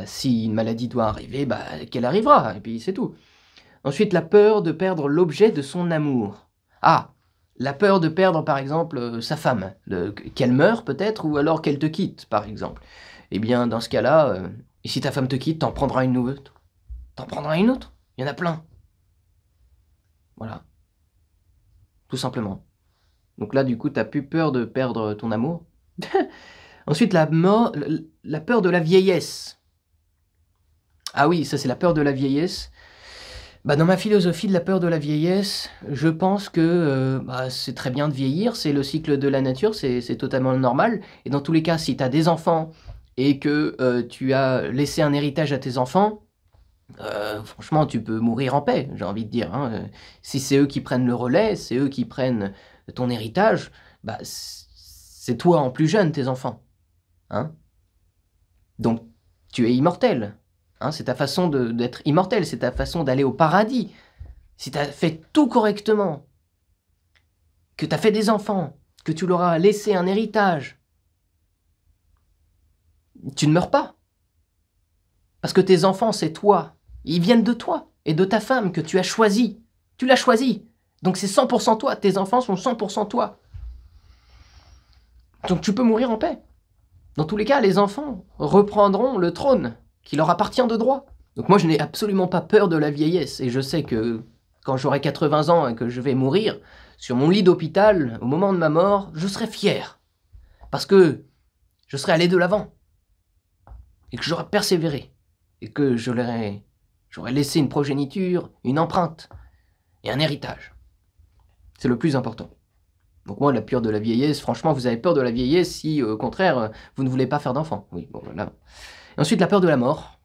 si une maladie doit arriver, qu'elle arrivera, et puis c'est tout. Ensuite, la peur de perdre l'objet de son amour. Ah, la peur de perdre, par exemple, sa femme, qu'elle meure peut-être, ou alors qu'elle te quitte, par exemple. Eh bien, dans ce cas-là, et si ta femme te quitte, t'en prendras une autre. T'en prendras une autre. Il y en a plein. Voilà. Tout simplement. Donc là, du coup, t'as plus peur de perdre ton amour. Ensuite, la peur de la vieillesse. Ah oui, ça c'est la peur de la vieillesse. Dans ma philosophie de la peur de la vieillesse, je pense que c'est très bien de vieillir, c'est le cycle de la nature, c'est totalement normal. Et dans tous les cas, si tu as des enfants et que tu as laissé un héritage à tes enfants, franchement, tu peux mourir en paix, j'ai envie de dire. Hein. Si c'est eux qui prennent le relais, c'est eux qui prennent ton héritage, c'est toi en plus jeune, tes enfants. Hein. Donc, tu es immortel. Hein, c'est ta façon d'être immortel, c'est ta façon d'aller au paradis. Si tu as fait tout correctement, que tu as fait des enfants, que tu leur as laissé un héritage, tu ne meurs pas. Parce que tes enfants, c'est toi. Ils viennent de toi et de ta femme que tu as choisi. Tu l'as choisi. Donc c'est 100% toi. Tes enfants sont 100% toi. Donc tu peux mourir en paix. Dans tous les cas, les enfants reprendront le trône qui leur appartient de droit. Donc moi, je n'ai absolument pas peur de la vieillesse. Et je sais que quand j'aurai 80 ans et que je vais mourir, sur mon lit d'hôpital, au moment de ma mort, je serai fier. Parce que je serai allé de l'avant. Et que j'aurai persévéré. Et que j'aurais laissé une progéniture, une empreinte et un héritage. C'est le plus important. Donc moi, la peur de la vieillesse, franchement, vous avez peur de la vieillesse si, au contraire, vous ne voulez pas faire d'enfant. Oui, bon, voilà. Et ensuite, la peur de la mort.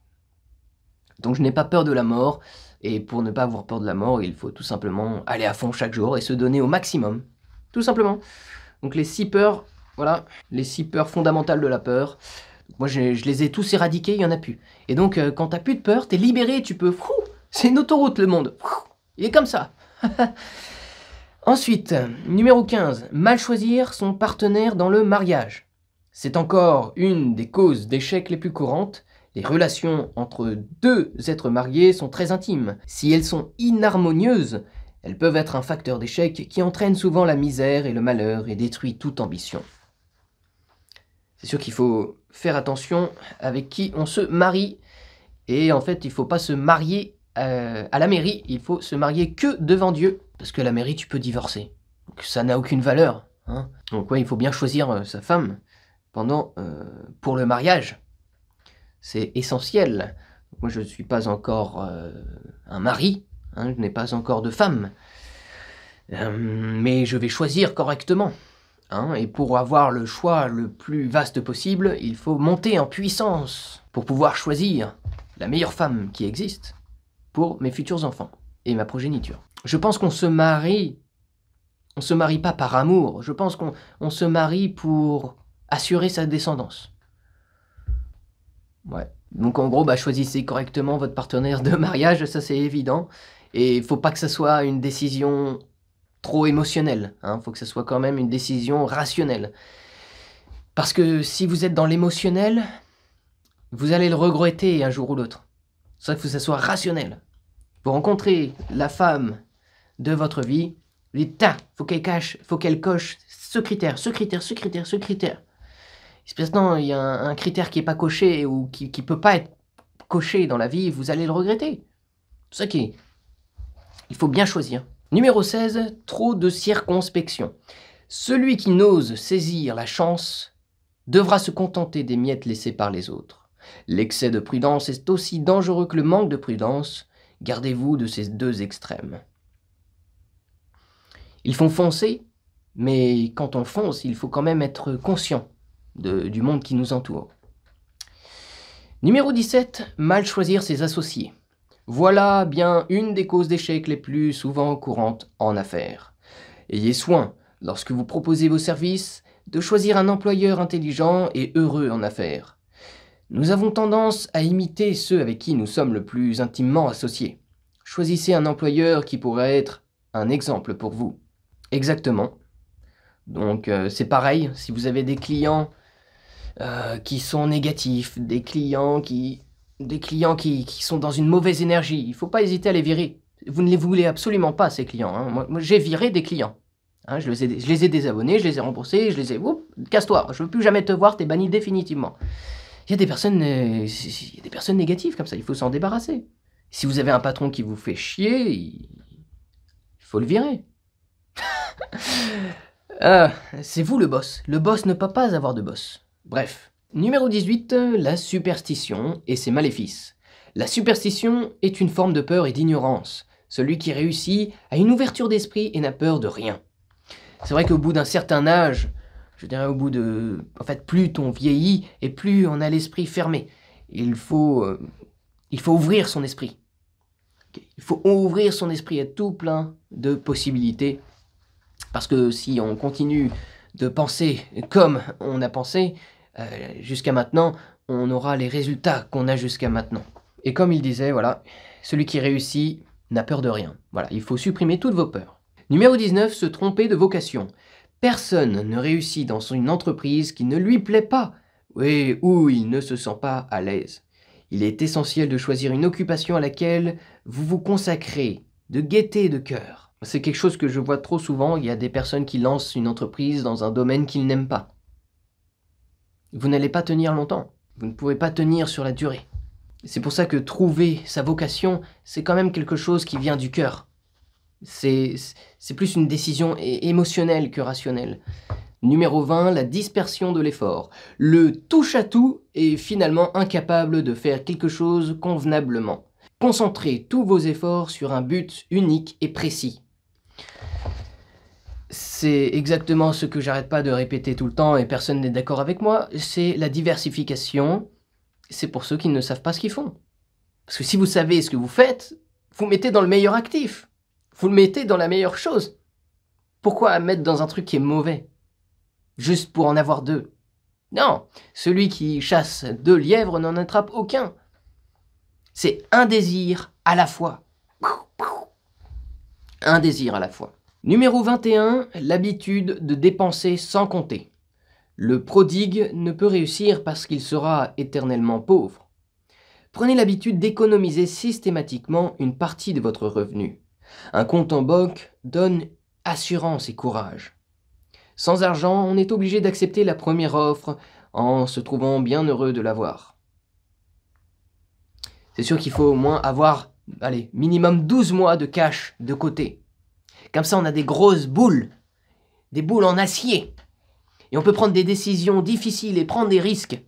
Donc je n'ai pas peur de la mort, et pour ne pas avoir peur de la mort, il faut tout simplement aller à fond chaque jour et se donner au maximum. Tout simplement. Donc les 6 peurs, voilà, les 6 peurs fondamentales de la peur. Moi, je les ai tous éradiqués, il n'y en a plus. Et donc, quand tu n'as plus de peur, tu es libéré, tu peux... C'est une autoroute, le monde. Il est comme ça. Ensuite, numéro 15, mal choisir son partenaire dans le mariage. C'est encore une des causes d'échec les plus courantes. Les relations entre 2 êtres mariés sont très intimes. Si elles sont inharmonieuses, elles peuvent être un facteur d'échec qui entraîne souvent la misère et le malheur et détruit toute ambition. C'est sûr qu'il faut faire attention avec qui on se marie. Et en fait, il ne faut pas se marier à la mairie, il faut se marier que devant Dieu. Parce que la mairie, tu peux divorcer. Donc ça n'a aucune valeur. Hein. Donc ouais, il faut bien choisir sa femme pour le mariage. C'est essentiel. Moi, je ne suis pas encore un mari. Hein, je n'ai pas encore de femme. Mais je vais choisir correctement. Hein, et pour avoir le choix le plus vaste possible, il faut monter en puissance pour pouvoir choisir la meilleure femme qui existe pour mes futurs enfants et ma progéniture. Je pense qu'on se marie, on se marie pas par amour, je pense qu'on se marie pour assurer sa descendance. Ouais. Donc en gros, choisissez correctement votre partenaire de mariage, ça c'est évident. Et il faut pas que ça soit une décision trop émotionnelle, hein. Faut que ça soit quand même une décision rationnelle. Parce que si vous êtes dans l'émotionnel, vous allez le regretter un jour ou l'autre. C'est ça qu'il faut que ça soit rationnel. Vous rencontrez la femme de votre vie, vous dites, faut qu'elle coche ce critère, ce critère, ce critère, ce critère. Si maintenant il y a un critère qui n'est pas coché ou qui ne peut pas être coché dans la vie, vous allez le regretter. C'est ça qui est. Il faut bien choisir. Numéro 16, trop de circonspection. Celui qui n'ose saisir la chance devra se contenter des miettes laissées par les autres. L'excès de prudence est aussi dangereux que le manque de prudence. Gardez-vous de ces 2 extrêmes. Ils font foncer, mais quand on fonce, il faut quand même être conscient du monde qui nous entoure. Numéro 17, mal choisir ses associés. Voilà bien une des causes d'échec les plus souvent courantes en affaires. Ayez soin, lorsque vous proposez vos services, de choisir un employeur intelligent et heureux en affaires. Nous avons tendance à imiter ceux avec qui nous sommes le plus intimement associés. Choisissez un employeur qui pourrait être un exemple pour vous. Exactement. Donc c'est pareil, si vous avez des clients qui sont négatifs, des clients qui sont dans une mauvaise énergie, il ne faut pas hésiter à les virer. Vous ne les voulez absolument pas, ces clients. Hein. Moi j'ai viré des clients. Hein, je les ai désabonnés, je les ai remboursés, je les ai... casse-toi, je ne veux plus jamais te voir, t'es banni définitivement. Il y a des personnes négatives comme ça, il faut s'en débarrasser. Si vous avez un patron qui vous fait chier, il faut le virer. C'est vous le boss. Le boss ne peut pas avoir de boss. Bref. Numéro 18, la superstition et ses maléfices. La superstition est une forme de peur et d'ignorance. Celui qui réussit a une ouverture d'esprit et n'a peur de rien. C'est vrai qu'au bout d'un certain âge, je dirais au bout de... En fait, plus on vieillit et plus on a l'esprit fermé. Il faut ouvrir son esprit. Il faut ouvrir son esprit à tout plein de possibilités. Parce que si on continue de penser comme on a pensé jusqu'à maintenant, on aura les résultats qu'on a jusqu'à maintenant. Et comme il disait, voilà, celui qui réussit n'a peur de rien. Voilà, il faut supprimer toutes vos peurs. Numéro 19, se tromper de vocation. Personne ne réussit dans une entreprise qui ne lui plaît pas, et où il ne se sent pas à l'aise. Il est essentiel de choisir une occupation à laquelle vous vous consacrez, de gaieté de cœur. C'est quelque chose que je vois trop souvent, il y a des personnes qui lancent une entreprise dans un domaine qu'ils n'aiment pas. Vous n'allez pas tenir longtemps, vous ne pourrez pas tenir sur la durée. C'est pour ça que trouver sa vocation, c'est quand même quelque chose qui vient du cœur. C'est plus une décision émotionnelle que rationnelle. Numéro 20, la dispersion de l'effort. Le touche-à-tout est finalement incapable de faire quelque chose convenablement. Concentrez tous vos efforts sur un but unique et précis. c'est exactement ce que j'arrête pas de répéter tout le temps et personne n'est d'accord avec moi, c'est la diversification, c'est pour ceux qui ne savent pas ce qu'ils font. Parce que si vous savez ce que vous faites, vous mettez dans le meilleur actif, vous le mettez dans la meilleure chose. Pourquoi mettre dans un truc qui est mauvais? Juste pour en avoir deux? Non, celui qui chasse 2 lièvres n'en attrape aucun. C'est un désir à la fois. Un désir à la fois. Numéro 21, l'habitude de dépenser sans compter. Le prodigue ne peut réussir parce qu'il sera éternellement pauvre. Prenez l'habitude d'économiser systématiquement une partie de votre revenu. Un compte en banque donne assurance et courage. Sans argent, on est obligé d'accepter la première offre en se trouvant bien heureux de l'avoir. C'est sûr qu'il faut au moins avoir, allez, minimum 12 mois de cash de côté. Comme ça, on a des grosses boules, des boules en acier. Et on peut prendre des décisions difficiles et prendre des risques.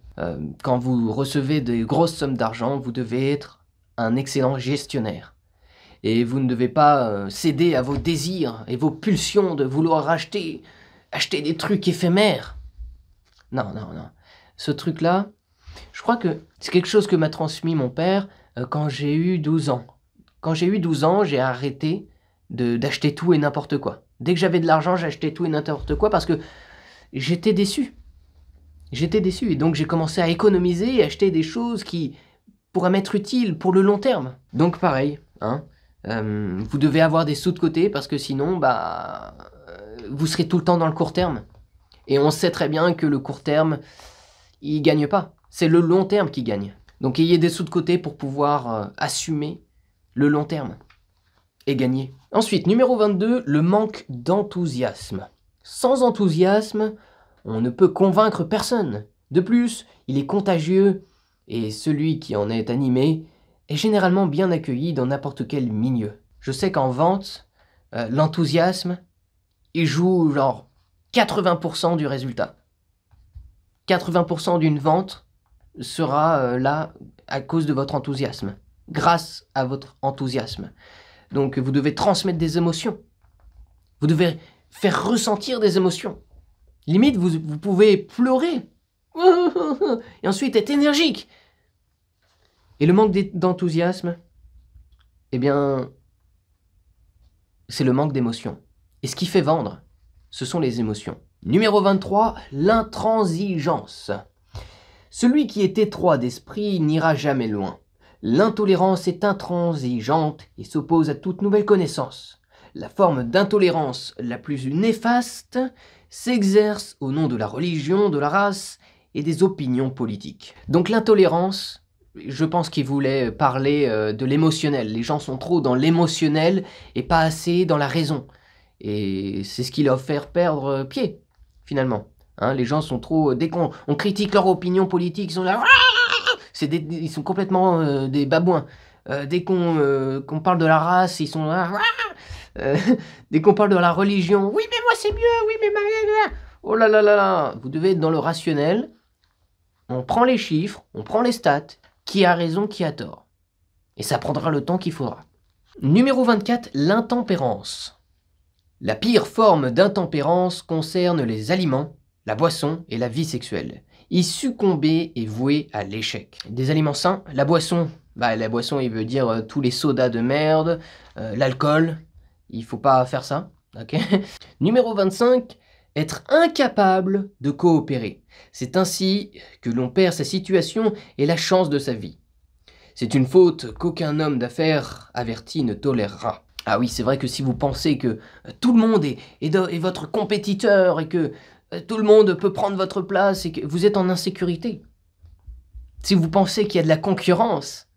Quand vous recevez des grosses sommes d'argent, vous devez être un excellent gestionnaire. Et vous ne devez pas céder à vos désirs et vos pulsions de vouloir acheter des trucs éphémères. Non, non, non. Ce truc-là, je crois que c'est quelque chose que m'a transmis mon père quand j'ai eu 12 ans. Quand j'ai eu 12 ans, j'ai arrêté d'acheter tout et n'importe quoi. Dès que j'avais de l'argent, j'achetais tout et n'importe quoi parce que j'étais déçu. J'étais déçu et donc j'ai commencé à économiser et acheter des choses qui pourraient m'être utiles pour le long terme. Donc pareil, hein, vous devez avoir des sous de côté parce que sinon, vous serez tout le temps dans le court terme. Et on sait très bien que le court terme, il gagne pas. C'est le long terme qui gagne. Donc ayez des sous de côté pour pouvoir assumer le long terme et gagner. Ensuite, numéro 22, le manque d'enthousiasme. Sans enthousiasme, on ne peut convaincre personne. De plus, il est contagieux et celui qui en est animé est généralement bien accueilli dans n'importe quel milieu. Je sais qu'en vente, l'enthousiasme, il joue genre 80% du résultat. 80% d'une vente sera là à cause de votre enthousiasme, grâce à votre enthousiasme. Donc vous devez transmettre des émotions. Vous devez faire ressentir des émotions. Limite, vous pouvez pleurer. Et ensuite être énergique. Et le manque d'enthousiasme, eh bien, c'est le manque d'émotions. Et ce qui fait vendre, ce sont les émotions. Numéro 23, l'intransigeance. Celui qui est étroit d'esprit n'ira jamais loin. L'intolérance est intransigeante et s'oppose à toute nouvelle connaissance. La forme d'intolérance la plus néfaste s'exerce au nom de la religion, de la race et des opinions politiques. Donc l'intolérance, je pense qu'il voulait parler de l'émotionnel. Les gens sont trop dans l'émotionnel et pas assez dans la raison. Et c'est ce qui leur fait perdre pied, finalement. Hein, les gens sont trop... Dès qu'on critique leur opinion politique, ils sont là... Ils sont complètement des babouins. Dès qu'on parle de la race, ils sont là... dès qu'on parle de la religion, oui mais moi c'est mieux, oui mais... Oh là là là là. Vous devez être dans le rationnel. On prend les chiffres, on prend les stats. Qui a raison, qui a tort. Et ça prendra le temps qu'il faudra. Numéro 24, l'intempérance. La pire forme d'intempérance concerne les aliments, la boisson et la vie sexuelle. Y succomber est voué à l'échec. Des aliments sains, la boisson, il veut dire tous les sodas de merde, l'alcool, il faut pas faire ça, ok. Numéro 25, être incapable de coopérer. C'est ainsi que l'on perd sa situation et la chance de sa vie. C'est une faute qu'aucun homme d'affaires averti ne tolérera. Ah oui, c'est vrai que si vous pensez que tout le monde est votre compétiteur et que tout le monde peut prendre votre place et que vous êtes en insécurité. Si vous pensez qu'il y a de la concurrence,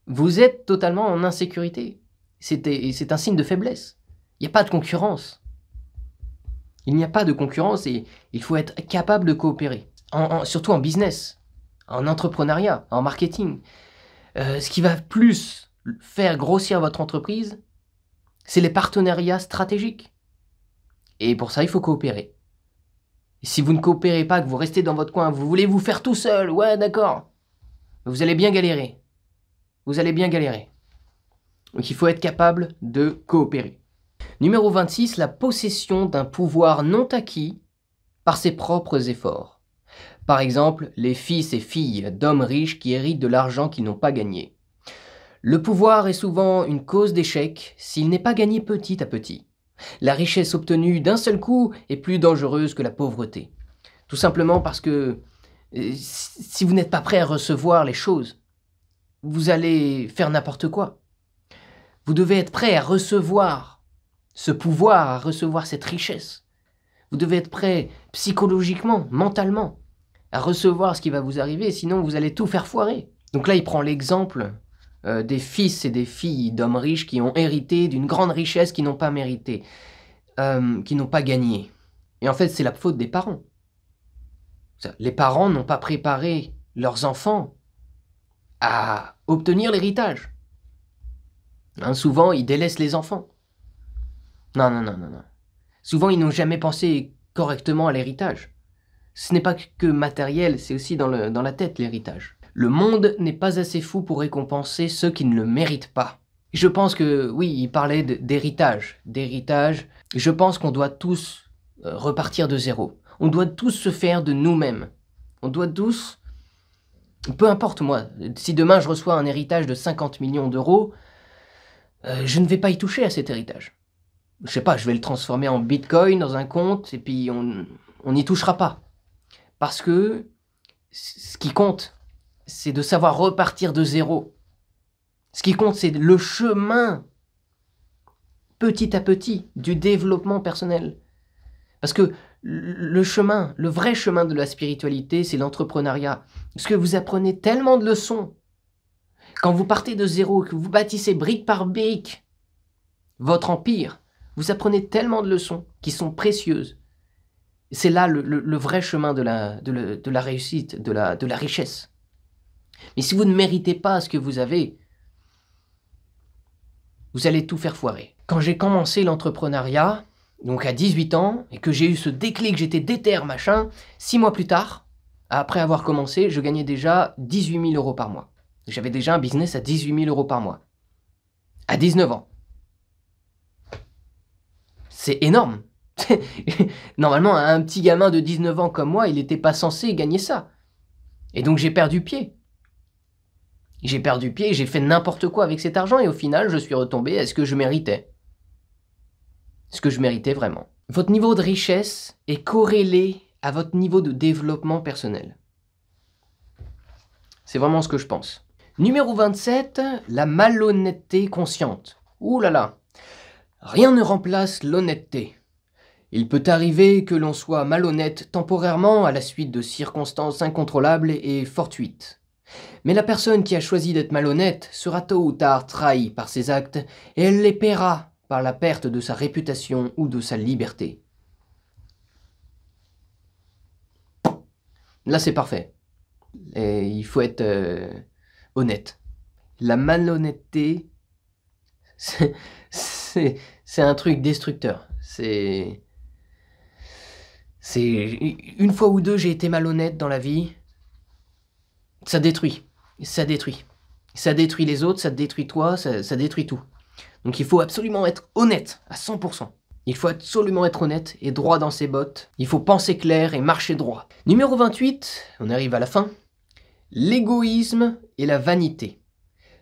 vous êtes totalement en insécurité. C'est un signe de faiblesse. Il n'y a pas de concurrence. Il n'y a pas de concurrence et il faut être capable de coopérer. Surtout en business, en entrepreneuriat, en marketing. Ce qui va plus faire grossir votre entreprise, c'est les partenariats stratégiques. Et pour ça, il faut coopérer. Et si vous ne coopérez pas, que vous restez dans votre coin, vous voulez vous faire tout seul, ouais, d'accord. Vous allez bien galérer. Vous allez bien galérer. Donc il faut être capable de coopérer. Numéro 26, la possession d'un pouvoir non acquis par ses propres efforts. Par exemple, les fils et filles d'hommes riches qui héritent de l'argent qu'ils n'ont pas gagné. Le pouvoir est souvent une cause d'échec s'il n'est pas gagné petit à petit. La richesse obtenue d'un seul coup est plus dangereuse que la pauvreté. Tout simplement parce que si vous n'êtes pas prêt à recevoir les choses, vous allez faire n'importe quoi. Vous devez être prêt à recevoir ce pouvoir, à recevoir cette richesse. Vous devez être prêt psychologiquement, mentalement, à recevoir ce qui va vous arriver, sinon vous allez tout faire foirer. Donc là, il prend l'exemple des fils et des filles d'hommes riches qui ont hérité d'une grande richesse qu'ils n'ont pas méritée, qui n'ont pas gagné. Et en fait, c'est la faute des parents. Les parents n'ont pas préparé leurs enfants à obtenir l'héritage. Hein, souvent, ils délaissent les enfants. Non. Souvent, ils n'ont jamais pensé correctement à l'héritage. Ce n'est pas que matériel, c'est aussi dans la tête, l'héritage. Le monde n'est pas assez fou pour récompenser ceux qui ne le méritent pas. Je pense que, oui, il parlait d'héritage. Je pense qu'on doit tous repartir de zéro. On doit tous se faire de nous-mêmes. On doit tous... Peu importe moi, si demain je reçois un héritage de 50 millions d'euros, je ne vais pas y toucher à cet héritage. Je sais pas, je vais le transformer en bitcoin dans un compte et puis on n'y touchera pas. Parce que ce qui compte, c'est de savoir repartir de zéro. Ce qui compte, c'est le chemin, petit à petit, du développement personnel. Parce que le vrai chemin de la spiritualité, c'est l'entrepreneuriat. Parce que vous apprenez tellement de leçons. Quand vous partez de zéro, que vous bâtissez brique par brique votre empire, vous apprenez tellement de leçons qui sont précieuses. C'est là le vrai chemin de la réussite, de la richesse. Mais si vous ne méritez pas ce que vous avez, vous allez tout faire foirer. Quand j'ai commencé l'entrepreneuriat, donc à 18 ans, et que j'ai eu ce déclic, j'étais déter, machin, 6 mois plus tard, après avoir commencé, je gagnais déjà 18 000 euros par mois. J'avais déjà un business à 18 000 euros par mois. À 19 ans. C'est énorme. Normalement, un petit gamin de 19 ans comme moi, il n'était pas censé gagner ça. Et donc j'ai perdu pied. J'ai perdu pied, j'ai fait n'importe quoi avec cet argent et au final, je suis retombé à ce que je méritais. Ce que je méritais vraiment. Votre niveau de richesse est corrélé à votre niveau de développement personnel. C'est vraiment ce que je pense. Numéro 27, la malhonnêteté consciente. Ouh là là, rien ne remplace l'honnêteté. Il peut arriver que l'on soit malhonnête temporairement à la suite de circonstances incontrôlables et fortuites. Mais la personne qui a choisi d'être malhonnête sera tôt ou tard trahie par ses actes et elle les paiera par la perte de sa réputation ou de sa liberté. Là, c'est parfait. Et il faut être honnête. La malhonnêteté, c'est un truc destructeur. C'est une fois ou deux, j'ai été malhonnête dans la vie. Ça détruit. Ça détruit. Ça détruit les autres, ça te détruit toi, ça détruit tout. Donc il faut absolument être honnête à 100%. Il faut absolument être honnête et droit dans ses bottes. Il faut penser clair et marcher droit. Numéro 28, on arrive à la fin. L'égoïsme et la vanité.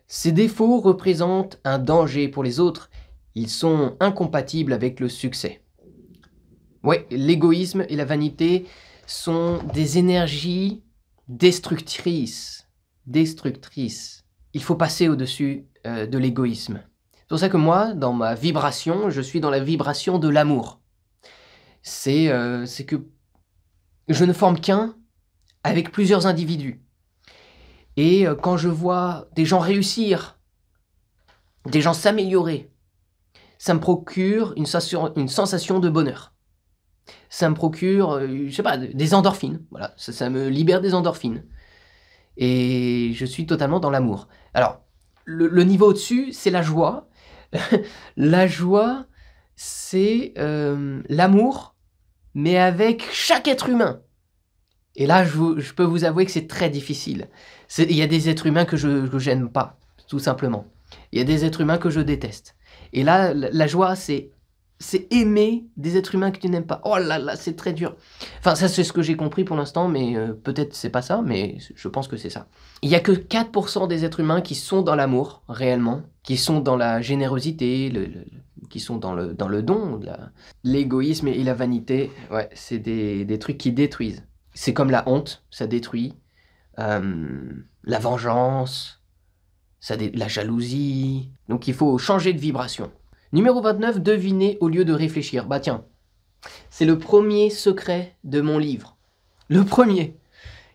Ces défauts représentent un danger pour les autres. Ils sont incompatibles avec le succès. Ouais, l'égoïsme et la vanité sont des énergies destructrices. Il faut passer au-dessus de l'égoïsme. C'est pour ça que moi, dans ma vibration, je suis dans la vibration de l'amour. C'est que je ne forme qu'un avec plusieurs individus. Et quand je vois des gens réussir, des gens s'améliorer, ça me procure une sensation de bonheur. Ça me procure, je sais pas, des endorphines. Voilà, ça me libère des endorphines. Et je suis totalement dans l'amour. Alors, le niveau au-dessus, c'est la joie. La joie, c'est l'amour, mais avec chaque être humain. Et là, je peux vous avouer que c'est très difficile. Il y a des êtres humains que je n'aime pas, tout simplement. Il y a des êtres humains que je déteste. Et là, la joie, c'est c'est aimer des êtres humains que tu n'aimes pas. Oh là là, c'est très dur. Enfin, ça c'est ce que j'ai compris pour l'instant, mais peut-être c'est pas ça, mais je pense que c'est ça. Il n'y a que 4% des êtres humains qui sont dans l'amour, réellement, qui sont dans la générosité, qui sont dans le don, l'égoïsme et la vanité. Ouais, c'est des trucs qui détruisent. C'est comme la honte, ça détruit. La vengeance, la jalousie. Donc il faut changer de vibration. Numéro 29, deviner au lieu de réfléchir. Bah tiens, c'est le premier secret de mon livre. Le premier.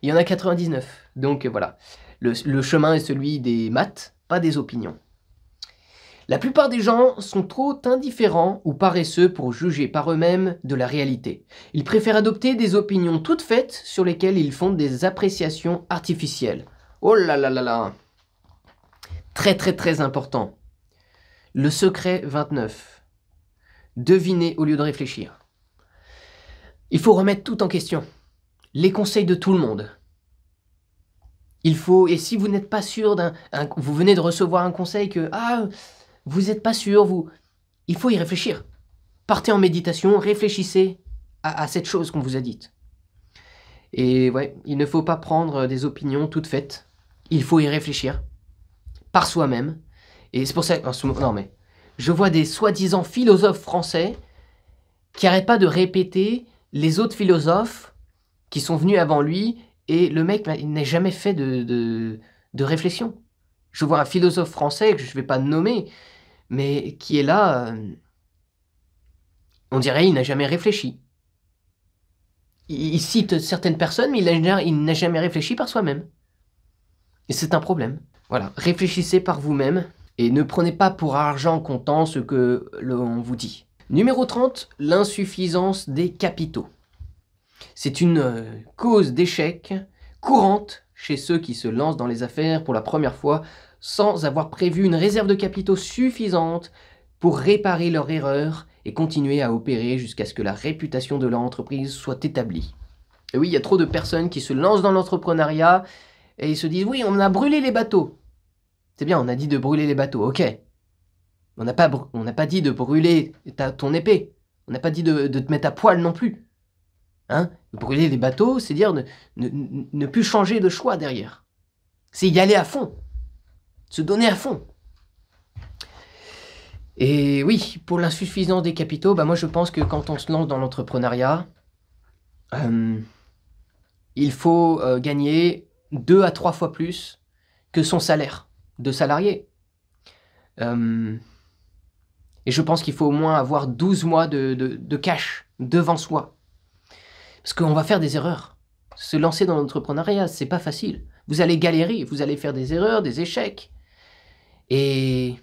Il y en a 99. Donc voilà. Le chemin est celui des maths, pas des opinions. La plupart des gens sont trop indifférents ou paresseux pour juger par eux-mêmes de la réalité. Ils préfèrent adopter des opinions toutes faites sur lesquelles ils font des appréciations artificielles. Oh là là là là. Très très très important. Le secret 29. Deviner au lieu de réfléchir. Il faut remettre tout en question. Les conseils de tout le monde. Il faut, et si vous n'êtes pas sûr vous venez de recevoir un conseil que, vous n'êtes pas sûr, il faut y réfléchir. Partez en méditation, réfléchissez à cette chose qu'on vous a dite. Et ouais, il ne faut pas prendre des opinions toutes faites. Il faut y réfléchir. Par soi-même. Et c'est pour ça que, non mais, je vois des soi-disant philosophes français qui n'arrêtent pas de répéter les autres philosophes qui sont venus avant lui, et le mec n'a jamais fait de réflexion. Je vois un philosophe français, que je ne vais pas nommer, mais qui est là, on dirait il n'a jamais réfléchi. Il cite certaines personnes, mais il n'a jamais réfléchi par soi-même. Et c'est un problème. Voilà, réfléchissez par vous-même, et ne prenez pas pour argent comptant ce que l'on vous dit. Numéro 30, l'insuffisance des capitaux. C'est une cause d'échec courante chez ceux qui se lancent dans les affaires pour la première fois sans avoir prévu une réserve de capitaux suffisante pour réparer leur erreur et continuer à opérer jusqu'à ce que la réputation de leur entreprise soit établie. Et oui, il y a trop de personnes qui se lancent dans l'entrepreneuriat et ils se disent « Oui, on a brûlé les bateaux ». C'est bien, on a dit de brûler les bateaux, ok. On n'a pas dit de brûler ton épée. On n'a pas dit de te mettre à poil non plus. Hein? Brûler les bateaux, c'est dire ne plus changer de choix derrière. C'est y aller à fond. Se donner à fond. Et oui, pour l'insuffisance des capitaux, bah moi je pense que quand on se lance dans l'entrepreneuriat, il faut gagner 2 à 3 fois plus que son salaire de salarié. Et je pense qu'il faut au moins avoir 12 mois de cash devant soi. Parce qu'on va faire des erreurs. Se lancer dans l'entrepreneuriat, c'est pas facile. Vous allez galérer, vous allez faire des erreurs, des échecs. Et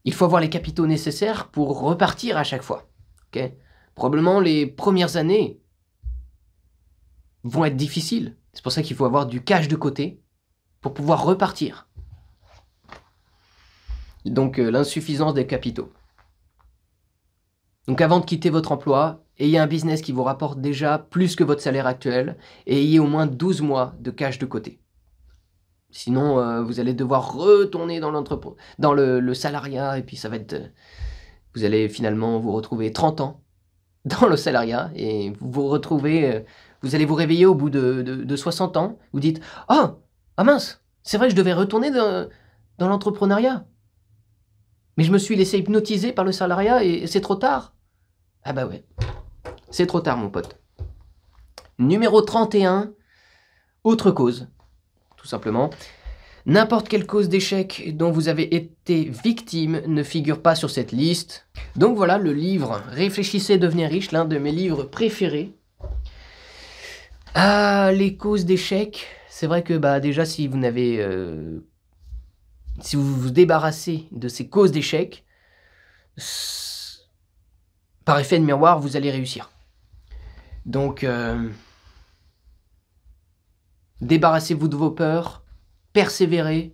il faut avoir les capitaux nécessaires pour repartir à chaque fois. Okay? Probablement les premières années vont être difficiles. C'est pour ça qu'il faut avoir du cash de côté pour pouvoir repartir. Donc l'insuffisance des capitaux. Donc avant de quitter votre emploi, ayez un business qui vous rapporte déjà plus que votre salaire actuel et ayez au moins 12 mois de cash de côté. Sinon, vous allez devoir retourner dans le salariat et puis ça va être... vous allez finalement vous retrouver 30 ans dans le salariat et vous allez vous réveiller au bout de 60 ans. Vous dites « Ah mince, c'est vrai que je devais retourner dans l'entrepreneuriat. Mais je me suis laissé hypnotiser par le salariat et c'est trop tard. » Ah bah ouais, c'est trop tard mon pote. Numéro 31, autre cause, tout simplement. N'importe quelle cause d'échec dont vous avez été victime ne figure pas sur cette liste. Donc voilà le livre « Réfléchissez, devenez riche », l'un de mes livres préférés. Ah, les causes d'échec, c'est vrai que bah déjà si vous vous débarrassez de ces causes d'échec, par effet de miroir, vous allez réussir. Donc, débarrassez-vous de vos peurs, persévérez,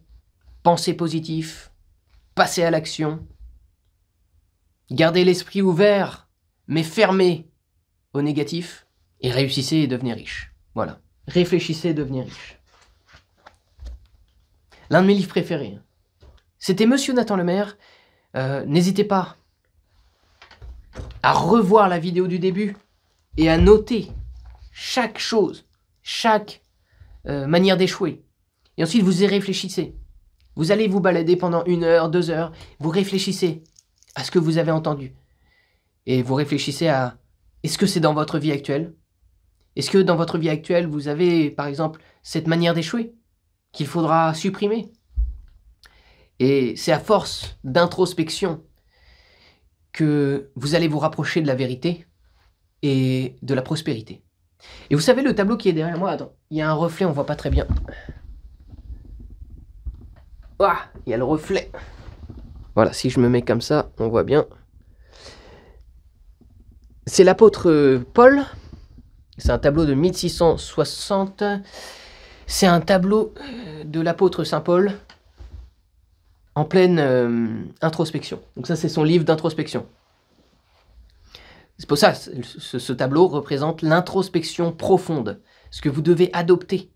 pensez positif, passez à l'action, gardez l'esprit ouvert, mais fermé au négatif, et réussissez et devenez riche. Voilà, réfléchissez et devenez riche. L'un de mes livres préférés. C'était Monsieur Nathan Lemaire. N'hésitez pas à revoir la vidéo du début et à noter chaque chose, chaque manière d'échouer. Et ensuite, vous y réfléchissez. Vous allez vous balader pendant 1 heure, 2 heures. Vous réfléchissez à ce que vous avez entendu. Et vous réfléchissez à, est-ce que c'est dans votre vie actuelle? Est-ce que dans votre vie actuelle, vous avez, par exemple, cette manière d'échouer qu'il faudra supprimer? Et c'est à force d'introspection que vous allez vous rapprocher de la vérité et de la prospérité. Et vous savez, le tableau qui est derrière moi, attends, il y a un reflet, on voit pas très bien. Ah, il y a le reflet. Voilà, si je me mets comme ça, on voit bien. C'est l'apôtre Paul. C'est un tableau de 1660. C'est un tableau de l'apôtre Saint Paul en pleine introspection. Donc ça, c'est son livre d'introspection. C'est pour ça, ce tableau représente l'introspection profonde, ce que vous devez adopter.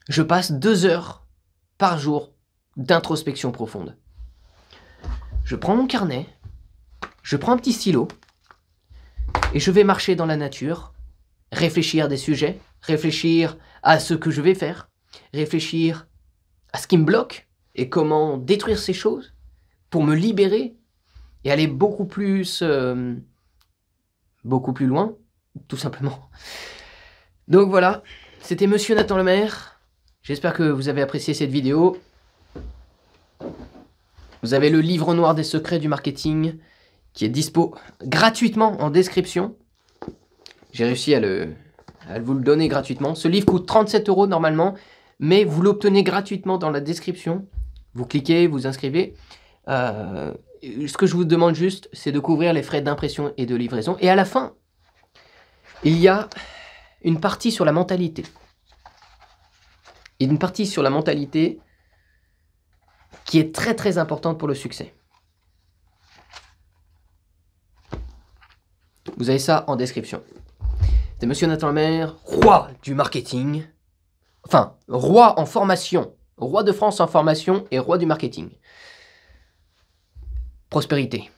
Je passe 2 heures par jour d'introspection profonde. Je prends mon carnet, je prends un petit stylo, et je vais marcher dans la nature, réfléchir à des sujets, réfléchir à ce que je vais faire, réfléchir à ce qui me bloque, et comment détruire ces choses pour me libérer et aller beaucoup plus loin, tout simplement. Donc voilà, c'était Monsieur Nathan Lemaire. J'espère que vous avez apprécié cette vidéo. Vous avez le livre noir des secrets du marketing qui est dispo gratuitement en description. J'ai réussi à vous le donner gratuitement. Ce livre coûte 37 € normalement, mais vous l'obtenez gratuitement dans la description. Vous cliquez, vous inscrivez. Ce que je vous demande juste, c'est de couvrir les frais d'impression et de livraison. Et à la fin, il y a une partie sur la mentalité. Une partie sur la mentalité qui est très très importante pour le succès. Vous avez ça en description. C'est Monsieur Nathan Lemaire, roi du marketing. Enfin, roi en formation. Roi de France en formation et roi du marketing. Prospérité.